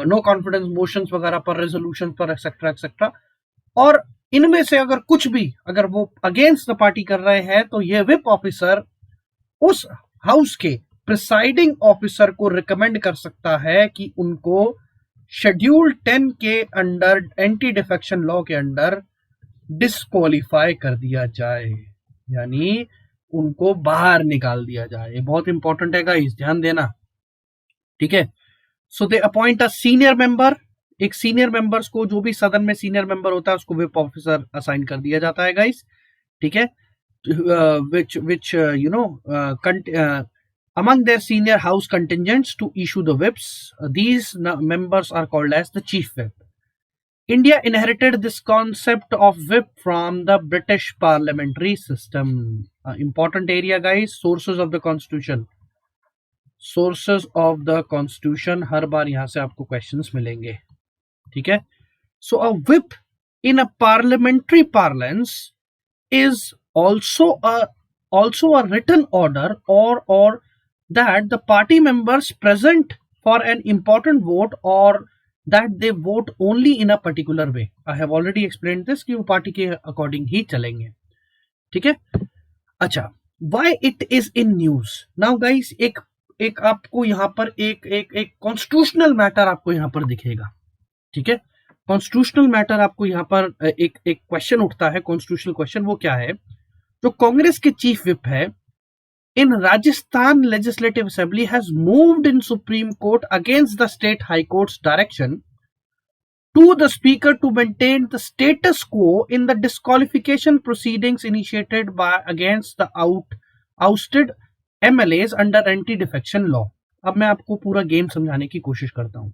नो कॉन्फिडेंस मोशंस वगैरह पर, रेजोल्यूशन पर, एक्सेट्रा एक्सेट्रा। और इनमें से अगर कुछ भी अगर वो अगेंस्ट द पार्टी कर रहे हैं तो ये विप ऑफिसर उस हाउस के प्रिसाइडिंग ऑफिसर को रिकमेंड कर सकता है कि उनको शेड्यूल 10 के अंडर, एंटी डिफेक्शन लॉ के अंडर डिस्क्वालीफाई कर दिया जाए, यानी उनको बाहर निकाल दिया जाए। बहुत इंपॉर्टेंट है गाइस, ध्यान देना। ठीक है, सो दे अपॉइंट अ सीनियर मेंबर, एक सीनियर मेंबर्स को, जो भी सदन में सीनियर मेंबर होता है उसको विप ऑफिसर असाइन कर दिया जाता है गाइस। ठीक है, which you know among their senior house contingents to issue the whips, these members are called as the chief whip. India inherited this concept of whip from the British parliamentary system। Important area guys, sources of the constitution, sources of the constitution, हर बार यहां से आपको questions मिलेंगे। ठीक है, so a whip in a parliamentary parlance is also a written order or that the party members present for an important vote or that they vote only in a particular way। I have already explained this कि वो party के according ही चलेंगे। ठीक है, अच्छा, why it is in news now guys, एक आपको यहाँ पर एक कॉन्स्टिट्यूशनल मैटर आपको यहाँ पर दिखेगा। ठीक है, कॉन्स्टिट्यूशनल मैटर आपको यहाँ पर एक क्वेश्चन उठता है, कॉन्स्टिट्यूशनल क्वेश्चन। वो क्या है? जो कांग्रेस के चीफ विप है in Rajasthan legislative assembly has moved in supreme court against the state high court's direction to the speaker to maintain the status quo in the disqualification proceedings initiated by against the ousted MLAs under anti defection law। अब मैं आपको पूरा game समझाने की कोशिश करता हूं,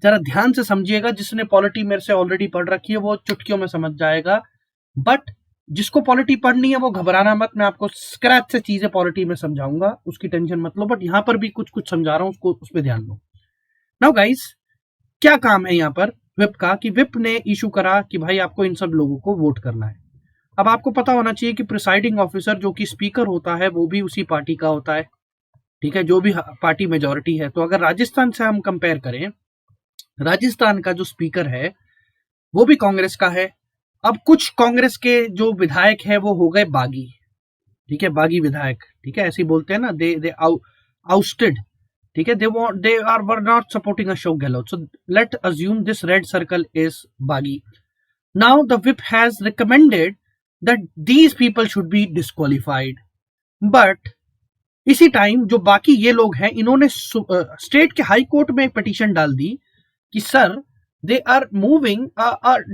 जरा ध्यान से समझिएगा। जिसने पॉलिटी मेरे से ऑलरेडी पढ़ रखी है वो चुटकियों में समझ जाएगा, बट जिसको पॉलिटी पढ़नी है वो घबराना मत। मैं आपको स्क्रैच से चीजें पॉलिटी में समझाऊंगा, उसकी टेंशन मत लो, बट यहां पर भी कुछ कुछ समझा रहा हूं, उसको उस पर ध्यान दो। नाउ गाइस, क्या काम है यहाँ पर विप का? कि विप ने इशू करा कि भाई आपको इन सब लोगों को वोट करना है। अब आपको पता होना चाहिए कि प्रिसाइडिंग ऑफिसर जो कि स्पीकर होता है वो भी उसी पार्टी का होता है, ठीक है, जो भी पार्टी मेजॉरिटी है। तो अगर राजस्थान से हम कंपेयर करें, राजस्थान का जो स्पीकर है वो भी कांग्रेस का है। अब कुछ कांग्रेस के जो विधायक है वो हो गए बागी, ठीक है, बागी विधायक, ठीक है, ऐसे ही बोलते हैं ना, दे आउस्टेड, ठीक है, they were not supporting Ashok Gehlot. So let assume this red circle is Baghi. Now the whip has recommended that these people should be disqualified. But इसी टाइम जो बाकी ये लोग हैं, इन्होंने स्टेट के हाई कोर्ट में एक पिटीशन डाल दी कि sir they are moving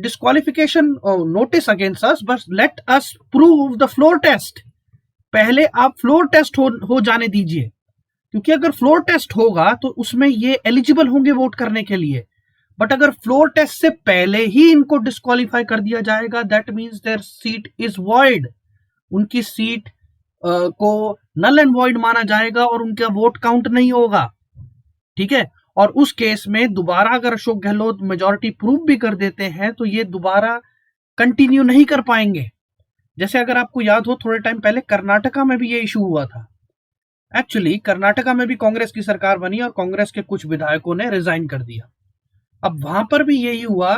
disqualification notice against us, but let us prove the floor test. पहले आप फ्लोर टेस्ट हो जाने दीजिए, क्योंकि अगर फ्लोर टेस्ट होगा तो उसमें ये एलिजिबल होंगे वोट करने के लिए। बट अगर फ्लोर टेस्ट से पहले ही इनको डिस्क्वालीफाई कर दिया जाएगा, that means there seat is void. उनकी सीट को नल एंड वॉइड माना जाएगा और उनका वोट काउंट नहीं होगा, ठीक है। और उस केस में दोबारा अगर अशोक गहलोत मेजॉरिटी प्रूव भी कर देते हैं तो ये दोबारा कंटिन्यू नहीं कर पाएंगे। जैसे अगर आपको याद हो, थोड़े टाइम पहले कर्नाटका में भी ये इशू हुआ था। एक्चुअली कर्नाटका में भी कांग्रेस की सरकार बनी और कांग्रेस के कुछ विधायकों ने रिजाइन कर दिया। अब वहां पर भी यही हुआ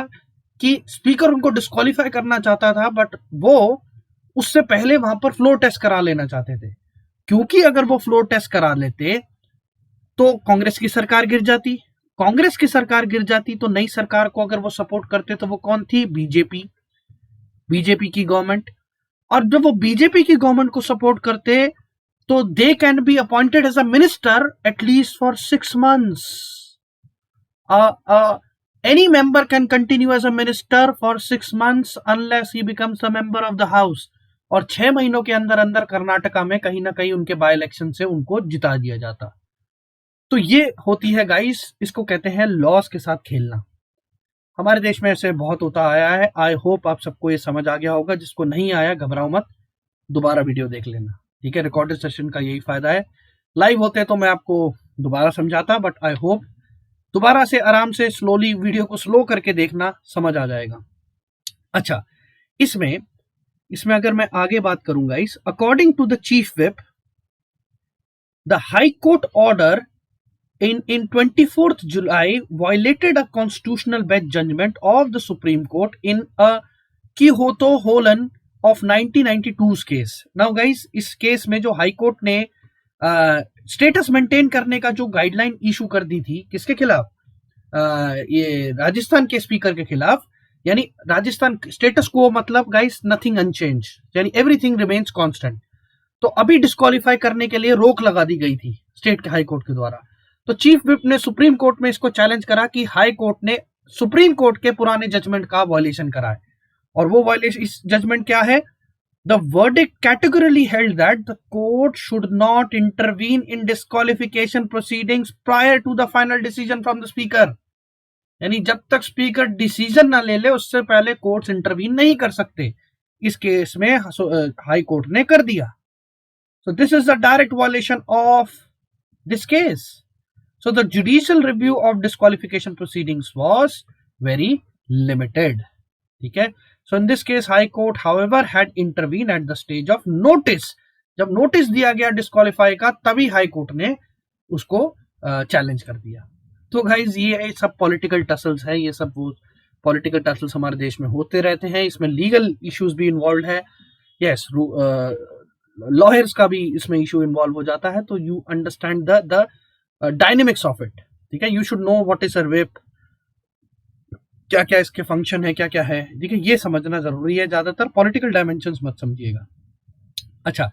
कि स्पीकर उनको डिस्क्वालीफाई करना चाहता था, बट वो उससे पहले वहां पर फ्लोर टेस्ट करा लेना चाहते थे, क्योंकि अगर वो फ्लोर टेस्ट करा लेते तो कांग्रेस की सरकार गिर जाती। कांग्रेस की सरकार गिर जाती तो नई सरकार को अगर वो सपोर्ट करते तो वो कौन थी? बीजेपी की गवर्नमेंट। और जब वो बीजेपी की गवर्नमेंट को सपोर्ट करते तो they can be appointed as a minister at least for 6 months. Any member can continue as a minister for 6 months unless he becomes a member of the house. और 6 महीनों के अंदर अंदर कर्नाटका में कहीं ना कहीं उनके बाय इलेक्शन से उनको जिता दिया जाता। तो ये होती है गाइस, इसको कहते हैं लॉस के साथ खेलना। हमारे देश में ऐसे बहुत होता आया है। आई होप आप सबको ये समझ आ गया होगा। जिसको नहीं आया घबराओ मत, दोबारा वीडियो देख लेना, ठीक है। रिकॉर्डेड सेशन का यही फायदा है। लाइव होते तो मैं आपको दोबारा समझाता, बट आई होप दोबारा से आराम से स्लोली वीडियो को स्लो करके देखना, समझ आ जाएगा। अच्छा, इसमें अगर मैं आगे बात करूंगा, इस according to the chief whip, the high court order in 24th July violated a constitutional bench judgment of the Supreme Court in a Quijote Holland of 1992 case. Now guys, इस केस में जो हाई कोर्ट ने status maintain करने का जो guideline issue कर दी थी, किसके खिलाफ? ये राजस्थान के स्पीकर के खिलाफ। यानी राजस्थान स्टेटस को मतलब गाइस नथिंग अनचेंज, यानी एवरीथिंग रिमेन्स कांस्टेंट। तो अभी डिस्क्वालीफाई करने के लिए रोक लगा दी गई थी स्टेट के हाई कोर्ट के द्वारा। तो चीफ विप ने सुप्रीम कोर्ट में इसको चैलेंज करा कि हाई कोर्ट ने सुप्रीम कोर्ट के पुराने जजमेंट का वायलेशन करा है। और वो वायलेशन, इस जजमेंट क्या है? The verdict categorically held that the court should not intervene in disqualification proceedings prior to the final decision from the speaker. यानी जब तक स्पीकर डिसीजन ना ले ले उससे पहले कोर्ट्स इंटरवीन नहीं कर सकते। इस केस में हाई कोर्ट ने कर दिया। So this is the direct violation of this case. So the judicial review of disqualification proceedings was very limited. ठीक है. So in this case, High Court, however, had intervened at the stage of notice. जब notice दिया गया disqualify का, तभी high court ने उसको challenge कर दिया। तो गाइज ये सब पॉलिटिकल टसल्स है, ये सब पॉलिटिकल टसल्स हमारे देश में होते रहते हैं। इसमें लीगल इश्यूज भी इन्वॉल्व है। यस, लॉयर्स का भी इसमें इशू इन्वॉल्व हो जाता है। तो you understand the dynamics of it. ठीक है, you should know what is a whip, क्या क्या इसके फंक्शन है, क्या क्या है। देखिए ये समझना जरूरी है, ज्यादातर पॉलिटिकल डायमेंशंस मत समझिएगा। अच्छा,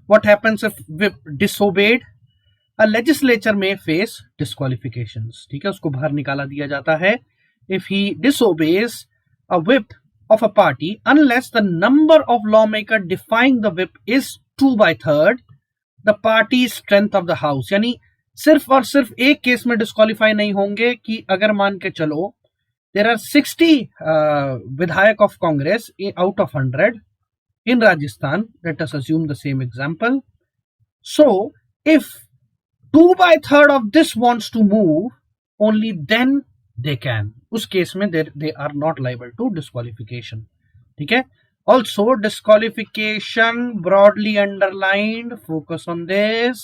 what happens if whip disobeyed, a legislature में फेस डिस्क्वालिफिकेशंस। ठीक है, उसको बाहर निकाला दिया जाता है if he disobeys a whip of a party unless the number of lawmaker defying the whip is 2/3 the party strength of the house। यानी सिर्फ और सिर्फ एक केस में डिस्क्वालीफाई नहीं होंगे कि अगर मान के चलो देर आर 60 विधायक of Congress out of 100 in Rajasthan, let us assume the same example. So if 2/3 of this wants to move, only then they can, उस केस में they are not liable to disqualification। ठीक है, also disqualification broadly underlined, focus on this,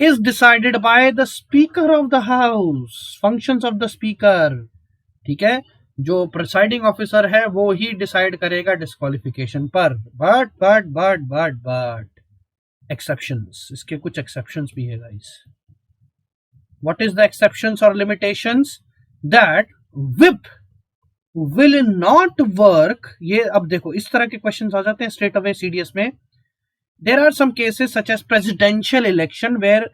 is decided by the speaker of the house, functions of the speaker। ठीक है, जो presiding officer है वो ही डिसाइड करेगा डिस्क्वालिफिकेशन पर। बट एक्सेप्शंस, इसके कुछ एक्सेप्शंस भी है guys. What is the exceptions और limitations? That whip will not work. ये अब देखो इस तरह के क्वेश्चंस आ जाते हैं स्ट्रेट अवे सीडीएस में। There are some cases such as presidential election where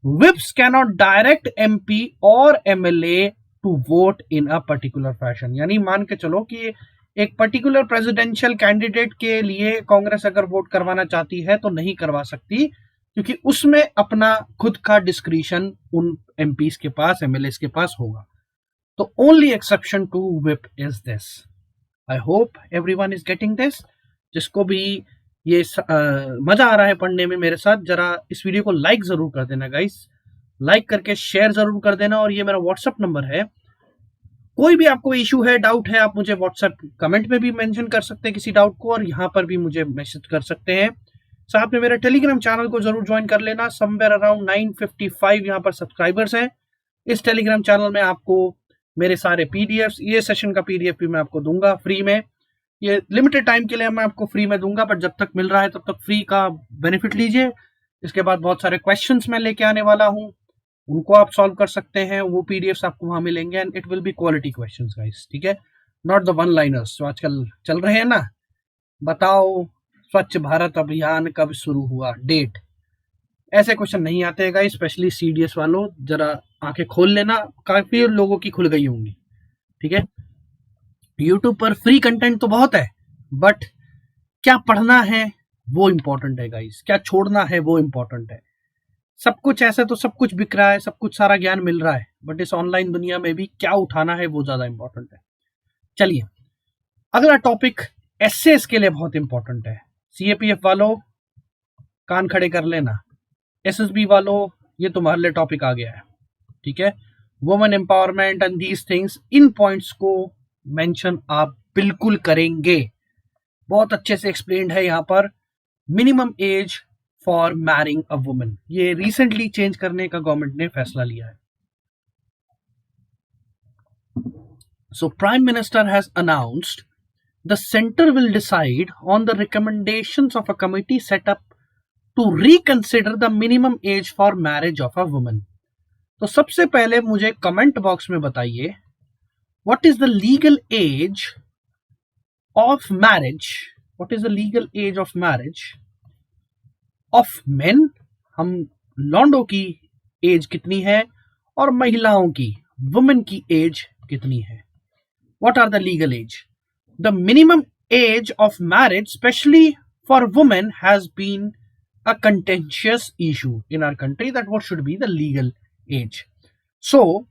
whips cannot direct MP और MLA to vote in a particular fashion. यानी मान के चलो कि एक पर्टिकुलर प्रेसिडेंशियल कैंडिडेट के लिए कांग्रेस अगर वोट करवाना चाहती है तो नहीं करवा सकती, क्योंकि उसमें अपना खुद का डिस्क्रिशन उन एमपीज के पास, एमएलएस के पास होगा। तो only exception to whip is this. I hope everyone is getting this. जिसको भी ये मजा आ रहा है पढ़ने में मेरे साथ, जरा इस वीडियो को लाइक जरूर कर देना गाइस, लाइक करके शेयर जरूर कर देना। और ये मेरा व्हाट्सएप नंबर है, कोई भी आपको इशू है, डाउट है, आप मुझे व्हाट्सएप कमेंट में भी मेंशन कर सकते हैं किसी डाउट को, और यहाँ पर भी मुझे मैसेज कर सकते हैं। साथ में मेरे टेलीग्राम चैनल को जरूर ज्वाइन कर लेना। समवेयर अराउंड 955 यहाँ पर सब्सक्राइबर्स हैं। इस टेलीग्राम चैनल में आपको मेरे सारे पीडीएफ, ये सेशन का पीडीएफ भी मैं आपको दूंगा फ्री में। ये लिमिटेड टाइम के लिए मैं आपको फ्री में दूंगा, पर जब तक मिल रहा है तब तक फ्री का बेनिफिट लीजिए। इसके बाद बहुत सारे क्वेश्चंस मैं लेके आने वाला हूँ, उनको आप सॉल्व कर सकते हैं। वो पीडीएफ्स आपको वहां मिलेंगे and it will B quality questions guys. ठीक है, नॉट द वन लाइनर्स जो आजकल चल रहे हैं ना। बताओ स्वच्छ भारत अभियान कब शुरू हुआ, डेट, ऐसे क्वेश्चन नहीं आते हैं गाइस। स्पेशली सीडीएस वालों, जरा आंखें खोल लेना, काफी लोगों की खुल गई होंगी। ठीक है, यूट्यूब पर फ्री कंटेंट तो बहुत है, बट क्या पढ़ना है वो इंपॉर्टेंट है गाइस, क्या छोड़ना है वो इंपॉर्टेंट है। सब कुछ ऐसे तो सब कुछ बिक रहा है, सब कुछ सारा ज्ञान मिल रहा है, बट इस ऑनलाइन दुनिया में भी क्या उठाना है वो ज्यादा इंपॉर्टेंट है। चलिए अगला टॉपिक एसएस के लिए बहुत इंपॉर्टेंट है। सीएपीएफ वालों कान खड़े कर लेना, एसएसबी वालों ये तुम्हारे लिए टॉपिक आ गया है। ठीक है, women empowerment and these things, in points को मेंशन आप बिल्कुल करेंगे। बहुत अच्छे से एक्सप्लेन्ड है यहाँ पर। Minimum age for marrying a woman, ये रिसेंटली चेंज करने का गवर्नमेंट ने फैसला लिया है। So prime minister has announced the centre will decide on the recommendations of a committee set up to reconsider the minimum age for marriage of a woman. तो सबसे पहले मुझे कमेंट बॉक्स में बताइए, what is the legal age of marriage, what is the legal age of marriage of main. हम लॉन्डो की age कितनी है और महिलाओं की, वुमेन की एज कितनी है। What are the legal age? The minimum age of marriage specially for women has been a contentious issue in our country, that what should be the legal age. So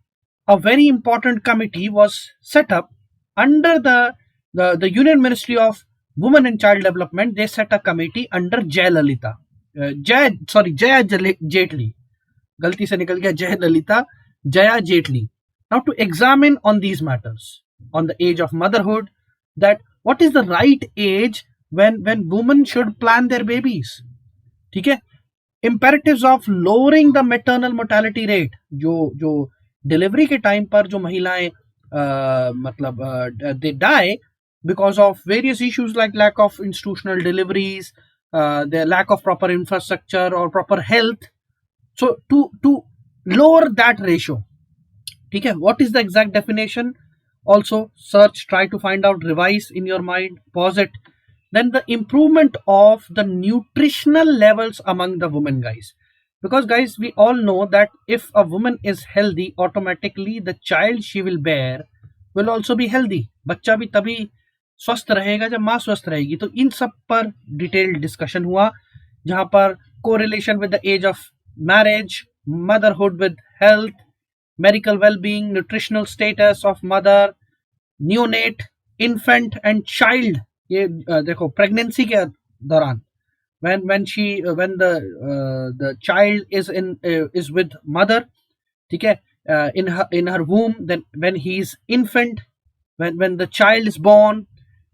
a very important committee was set up under the union ministry of women and child development. They set a committee under Jayalalitha, Jaya Jaitley, गलती से निकल गया, Jayalalitha, Jaya Jaitley. Now to examine on these matters, on the age of motherhood, that what is the right age when women should plan their babies। ठीक है, imperatives of lowering the maternal mortality rate, जो delivery के time पर जो महिलाएं मतलब they die because of various issues like lack of institutional deliveries, the lack of proper infrastructure or proper health, so to lower that ratio। ठीक है, what is the exact definition Also search, try to find out, revise in your mind, pause it. Then the improvement of the nutritional levels among the women, guys, because guys, we all know that if a woman is healthy, automatically the child she will bear will also be healthy. बच्चा भी तभी स्वस्थ रहेगा जब माँ स्वस्थ रहेगी. तो इन सब पर डिटेल्ड डिस्कशन हुआ, जहां पर correlation with the age of marriage, motherhood with health, medical wellbeing, nutritional status of mother, neonate, infant and child. ये देखो प्रेगनेंसी के दौरान when the child is with mother, ठीक है, in her womb, then when he is infant, when the child is born,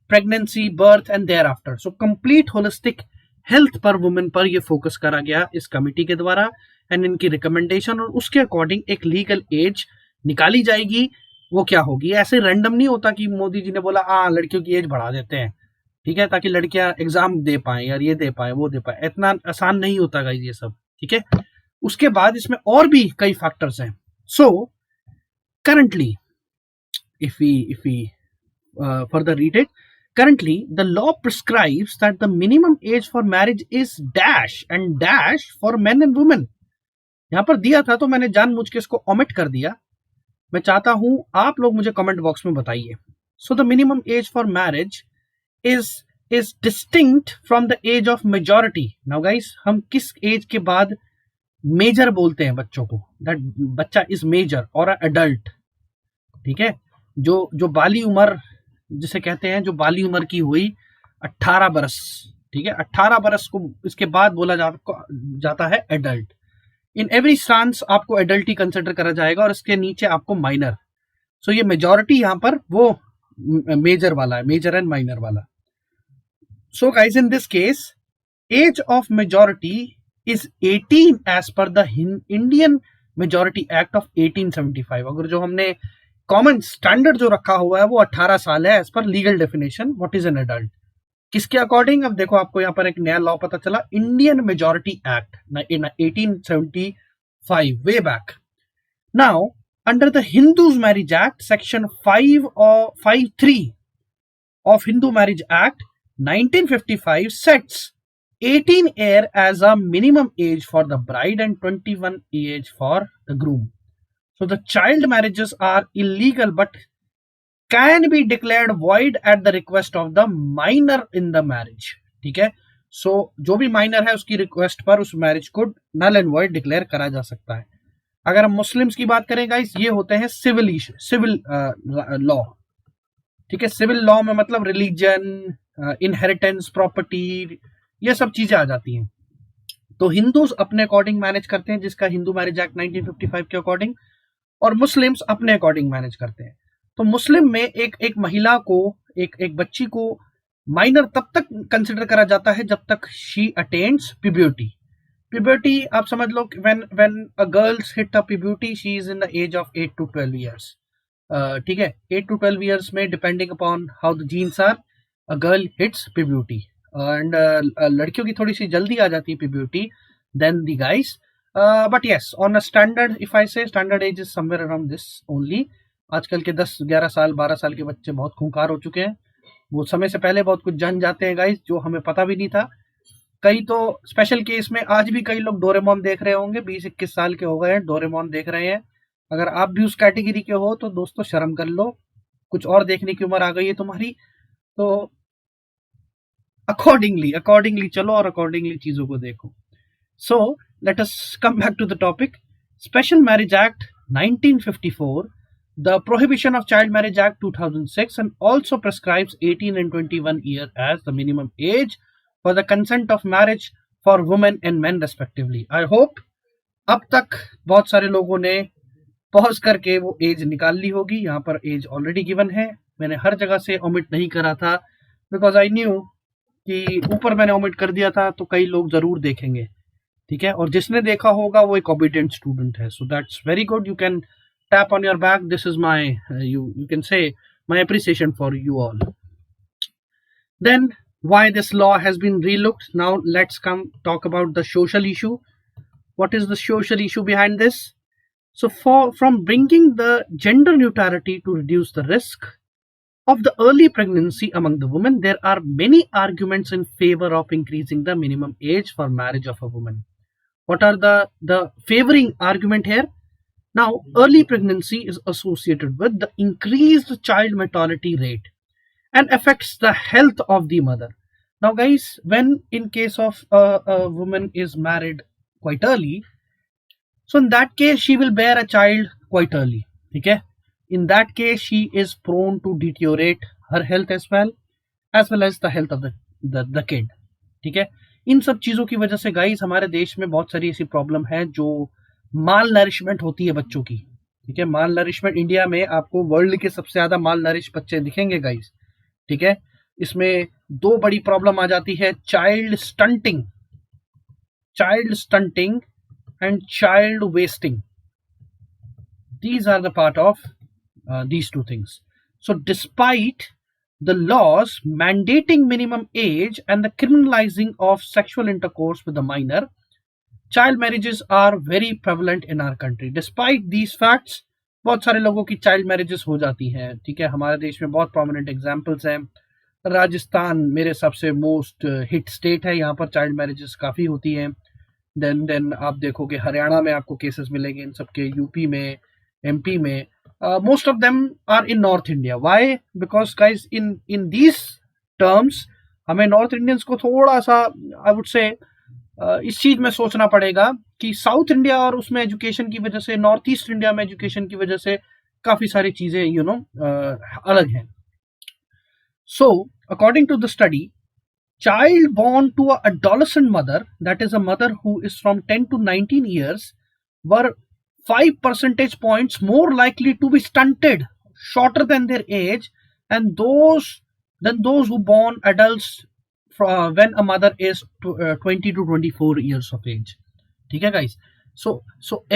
pregnancy, birth and thereafter. So complete holistic health पर women पर ये focus करा गया इस कमिटी के द्वारा एंड इनकी रिकमेंडेशन, और उसके अकॉर्डिंग एक लीगल एज निकाली जाएगी. वो क्या होगी, ऐसे रैंडम नहीं होता कि मोदी जी ने बोला लड़कियों की एज बढ़ा देते हैं, ठीक है, ताकि लड़कियां एग्जाम दे पाए यार, ये दे पाए वो दे पाए. इतना आसान नहीं होता गाइस ये सब, ठीक है. उसके बाद इसमें और भी कई फैक्टर्स हैं. So currently if we further read it, currently the law prescribes that the minimum age for marriage is dash and dash for men and women. यहां पर दिया था तो मैंने जानबूझ के इसको ओमिट कर दिया. मैं चाहता हूं आप लोग मुझे कमेंट बॉक्स में बताइए. So the minimum age for marriage is distinct from the age of majority. Now guys, हम किस एज के बाद मेजर बोलते हैं बच्चों को, दैट बच्चा इज मेजर और अडल्ट, ठीक है. जो बाली उम्र जिसे कहते हैं, जो बाली उम्र की हुई 18 बरस, ठीक है, 18 बरस को इसके बाद बोला जाता है एडल्ट. इन एवरी स्टांस आपको एडल्ट ही कंसिडर करा जाएगा और इसके नीचे आपको माइनर. सो ये मेजॉरिटी यहां पर वो मेजर वाला है, मेजर एंड माइनर वाला. So guys, in this case, age of majority is 18 as per the Indian Majority Act of 1875. अगर जो हमने कॉमन स्टैंडर्ड जो रखा हुआ है वो 18 साल है एज पर legal definition. What is an adult, किसके अकॉर्डिंग? अब देखो आपको यहाँ पर एक नया लॉ पता चला, Indian majority act 1875, way back. Now under the Hindus marriage act section 5 और 53 of Hindu Marriage Act 1955 sets 18 year as a minimum age for the bride and 21 age for the groom. So the child marriages are illegal but can be declared void at the request of the minor in the marriage. ठीक है. So जो भी minor है उसकी request पर उस marriage को null and void declare करा जा सकता है. अगर हम मुस्लिम्स की बात करें गाइस, ये होते हैं सिविल लॉ, ठीक है. सिविल लॉ में मतलब रिलीजन, इनहेरिटेंस, प्रॉपर्टी, ये सब चीजें आ जाती हैं. तो हिंदूज अपने अकॉर्डिंग मैनेज करते हैं, जिसका हिंदू मैरिज एक्ट 1955 के अकॉर्डिंग, और मुस्लिम्स अपने अकॉर्डिंग मैनेज करते हैं. तो मुस्लिम में एक महिला को, एक बच्ची को माइनर तब तक कंसिडर करा जाता है जब तक शी अटेन्स प्यूबर्टी. प्यूबर्टी आप समझ लो, when a girls hit a puberty, she is in the age of 8 to 12 years. ठीक है, 8 to 12 years में depending upon how the genes are, a girl hits puberty. And लड़कियों की थोड़ी सी जल्दी आ जाती है puberty than the guys. But yes, on a standard, if I say standard age is somewhere around this only. आजकल के 10-11 साल 12 साल के बच्चे बहुत खूंखार हो चुके हैं. वो समय से पहले बहुत कुछ जान जाते हैं गाइस, जो हमें पता भी नहीं था. कई तो स्पेशल केस में आज भी कई लोग डोरेमोन देख रहे होंगे, 20-21 साल के हो गए हैं, डोरेमोन देख रहे हैं. अगर आप भी उस कैटेगरी के हो तो दोस्तों शर्म कर लो, कुछ और देखने की उम्र आ गई है तुम्हारी. तो अकॉर्डिंगली चलो और अकॉर्डिंगली चीजों को देखो. So let us come back to the topic. Special marriage act 1954, the Prohibition of Child Marriage Act 2006, and also prescribes 18 and 21 years as the minimum age for the consent of marriage for women and men respectively. I hope अब तक बहुत सारे लोगों ने pause करके वो as निकाल ली होगी. यहाँ पर एज ऑलरेडी गिवन है, मैंने हर जगह से ओमिट नहीं करा था बिकॉज आई न्यू कि ऊपर मैंने ओमिट कर दिया था तो कई लोग जरूर देखेंगे, ठीक है. और जिसने देखा होगा वो एक ओबीडियंट स्टूडेंट है, so that's very good. You can tap on your back. This is my you can say my appreciation for you all. Then why this law has been relooked. Now let's come talk about the social issue. What is the social issue behind this? So from bringing the gender neutrality to reduce the risk of the early pregnancy among the women, there are many arguments in favor of increasing the minimum age for marriage of a woman. What are the favoring argument here? Now, early pregnancy is associated with the increased child mortality rate and affects the health of the mother. Now, guys, when in case of a woman is married quite early, so in that case, she will bear a child quite early. Okay? In that case, she is prone to deteriorate her health as well as the health of the kid. ठीक है, इन सब चीजों की वजह से guys हमारे देश में बहुत सारी ऐसी प्रॉब्लम है जो माल नरिशमेंट होती है बच्चों की. ठीक है, माल नरिशमेंट इंडिया में आपको वर्ल्ड के सबसे ज्यादा माल नरिश बच्चे दिखेंगे गाइस. ठीक है, इसमें दो बड़ी प्रॉब्लम आ जाती है, child stunting and child wasting. These are the part of these two things. So despite the laws mandating minimum age and the criminalizing of sexual intercourse with a minor, child marriages are very prevalent in our country. Despite these facts, बहुत सारे लोगों की child marriages हो जाती हैं. ठीक है, हमारे देश में बहुत प्रोमिनेंट एग्जांपल्स हैं. राजस्थान मेरे सबसे मोस्ट हिट स्टेट है, यहाँ पर चाइल्ड मैरिजेस काफ़ी होती हैं. देन आप देखोगे हरियाणा में आपको केसेस मिलेंगे इन सबके, यूपी में, एमपी में. Most of them are in north India. Why? Because guys in these terms हमें नॉर्थ इंडियंस को थोड़ा सा आई वुड से इस चीज में सोचना पड़ेगा कि साउथ इंडिया और उसमें एजुकेशन की वजह से, नॉर्थ ईस्ट इंडिया में एजुकेशन की वजह से काफी सारी चीजें अलग हैं. So according to the study, child born to a adolescent mother, that is a mother who is from 10 to 19 years, were 5 percentage points more likely to be stunted, shorter than their age, and those who born adults when a mother is 20 to 24 years of age. ठीक है guys? So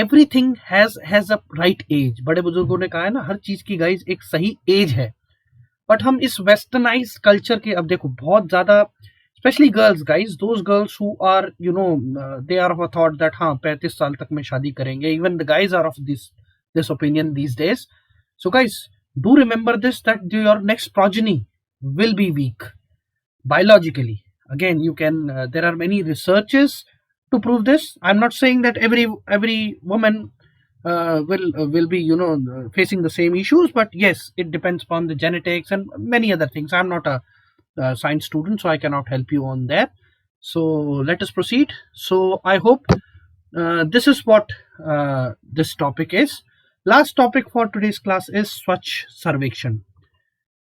everything has a right age. बड़े बुजुर्गों ने कहा है ना, हर चीज की guys एक सही एज है. बट हम इस वेस्टर्नाइज कल्चर के, अब देखो बहुत ज्यादा, specially girls guys, those girls who are they are of thought that हाँ 35 साल तक में शादी करेंगे. Even the guys are of this opinion these days. So guys, do remember this, that your next progeny will be weak biologically. Again, you can there are many researches to prove this. I'm not saying that every woman will be facing the same issues, but yes, it depends upon the genetics and many other things. I'm not a science student, so I cannot help you on that. So let us proceed. So I hope this is what this topic is. Last topic for today's class is Swachh Sarvekshan.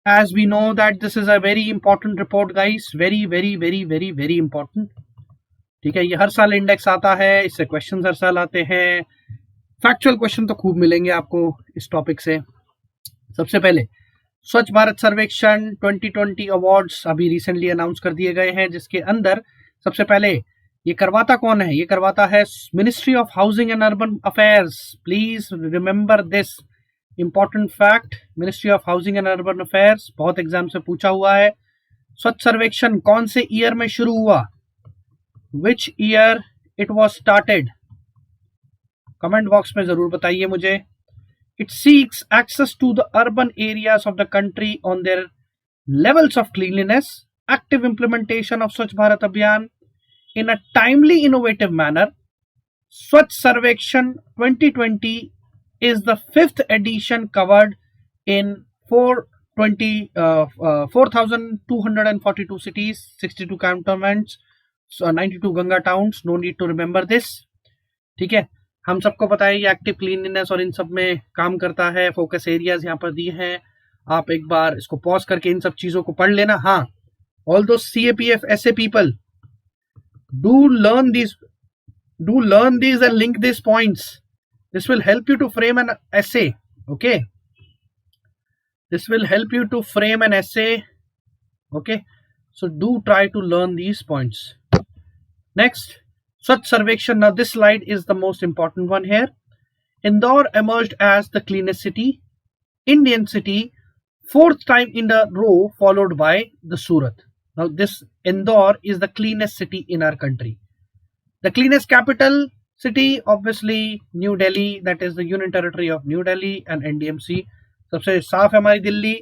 As we know that this is a very important report guys, very very very very very important. ठीक है, ये हर साल index आता है, इससे questions हर साल आते हैं. फैक्चुअल क्वेश्चन तो खूब मिलेंगे आपको इस टॉपिक से. सबसे पहले स्वच्छ भारत सर्वेक्षण 2020 अवार्ड्स अभी रिसेंटली अनाउंस कर दिए गए हैं, जिसके अंदर सबसे पहले ये करवाता कौन है? ये करवाता है ministry of housing and urban affairs. Please remember this important fact. Ministry of housing and urban affairs बहुत एग्जाम से पूछा हुआ है. स्वच्छ सर्वेक्षण कौन से ईयर में शुरू हुआ? Which year it was started? Comment box में जरूर बताइए मुझे. It seeks access to the urban areas of the country on their levels of cleanliness, active implementation of Swachh Bharat Abhiyan in a timely, innovative manner. Swachh Sarvekshan 2020 is the 5th edition covered in 4,242 cities, 62 cantonments, 92 Ganga towns. No need to remember this. ठीक है, हम सबको पता है ये active cleanliness और इन सब में काम करता है. फोकस एरियाज यहाँ पर दिए हैं, आप एक बार इसको पॉज करके इन सब चीजों को पढ़ लेना. हाँ, ऑल दो CAPF SA people, do learn these and link these points. This will help you to frame an essay. Okay, this will help you to frame an essay. Okay, so do try to learn these points. Next, Swachh Sarvekshan. Now this slide is the most important one here. Indore emerged as the cleanest city, Indian city, 4th time in a row, followed by the Surat. Now this Indore is the cleanest city in our country. The cleanest capital, City, obviously, New Delhi, that is the Union Territory of New Delhi and NDMC. सबसे साफ है हमारी दिल्ली,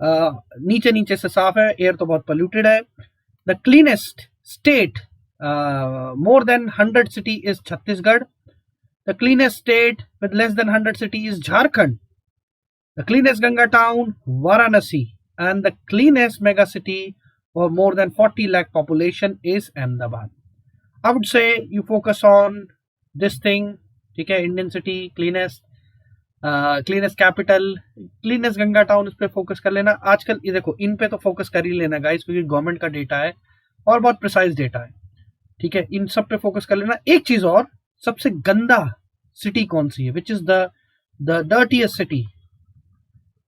नीचे नीचे से साफ है, air तो बहुत polluted है. The cleanest state, more than 100 city is Chhattisgarh. The cleanest state with less than 100 city is Jharkhand. The cleanest Ganga town, Varanasi. And the cleanest mega city of more than 40 lakh population is Ahmedabad. I would say you focus on this thing, ठीक है, Indian city, cleanest capital, cleanest Ganga town, इस पे focus कर लेना. आजकल ये देखो, इन पे तो फोकस कर ही लेना गाइस, क्योंकि गवर्नमेंट का डेटा है और बहुत प्रिसाइज डेटा है. ठीक है, इन सब पे फोकस कर लेना. एक चीज और, सबसे गंदा सिटी कौन सी है, which is the dirtiest city,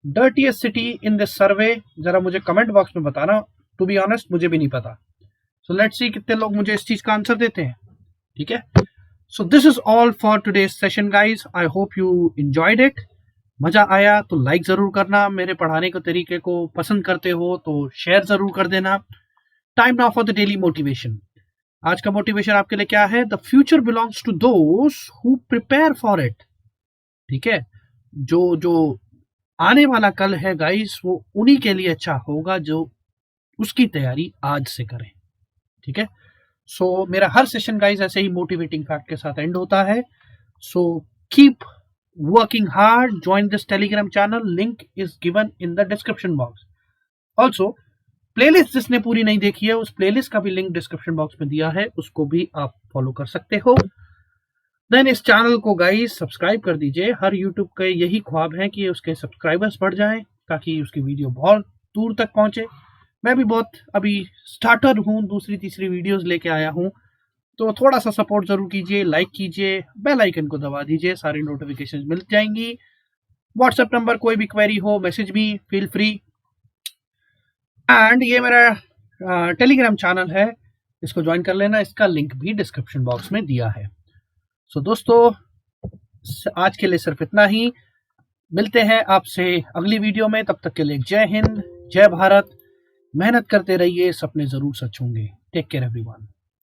dirtiest city in this survey, जरा मुझे कमेंट बॉक्स में बताना. टू बी ऑनेस्ट मुझे भी नहीं पता. सो लेट्स सी कितने लोग मुझे इस चीज का आंसर देते हैं. ठीक है, so this is all for today's session guys. I hope you enjoyed it. मजा आया तो लाइक जरूर करना. मेरे पढ़ाने के तरीके को पसंद करते हो तो शेयर जरूर कर देना. Time now for the daily motivation. आज का मोटिवेशन आपके लिए क्या है? The future belongs to those who prepare for it. ठीक है, जो आने वाला कल है गाइस, वो उन्हीं के लिए अच्छा होगा जो उसकी तैयारी आज से करें. ठीक है, सो मेरा हर सेशन गाइस ऐसे ही मोटिवेटिंग फैक्ट के साथ एंड होता है. So keep working hard. Join this Telegram channel, link is given in the description box. Also playlist जिसने पूरी नहीं देखी है, उस प्लेलिस्ट का भी लिंक डिस्क्रिप्शन बॉक्स में दिया है, उसको भी आप फॉलो कर सकते हो. देन इस चैनल को गाइस सब्सक्राइब कर दीजिए. हर यूट्यूब के यही ख्वाब है कि उसके सब्सक्राइबर्स बढ़ जाएं, ताकि उसकी वीडियो बहुत दूर तक पहुंचे. मैं भी बहुत अभी स्टार्टर हूँ, दूसरी तीसरी वीडियोस लेके आया हूँ, तो थोड़ा सा सपोर्ट जरूर कीजिए, लाइक कीजिए, बेल आइकन को दबा दीजिए, सारी नोटिफिकेशंस मिल जाएंगी. व्हाट्सएप नंबर, कोई भी क्वेरी हो, मैसेज भी फील फ्री. एंड ये मेरा टेलीग्राम चैनल है, इसको ज्वाइन कर लेना. इसका लिंक भी डिस्क्रिप्शन बॉक्स में दिया है. सो दोस्तों, आज के लिए सिर्फ इतना ही. मिलते हैं आपसे अगली वीडियो में. तब तक के लिए जय हिंद, जय भारत. मेहनत करते रहिए, सपने जरूर सच होंगे. Take care everyone.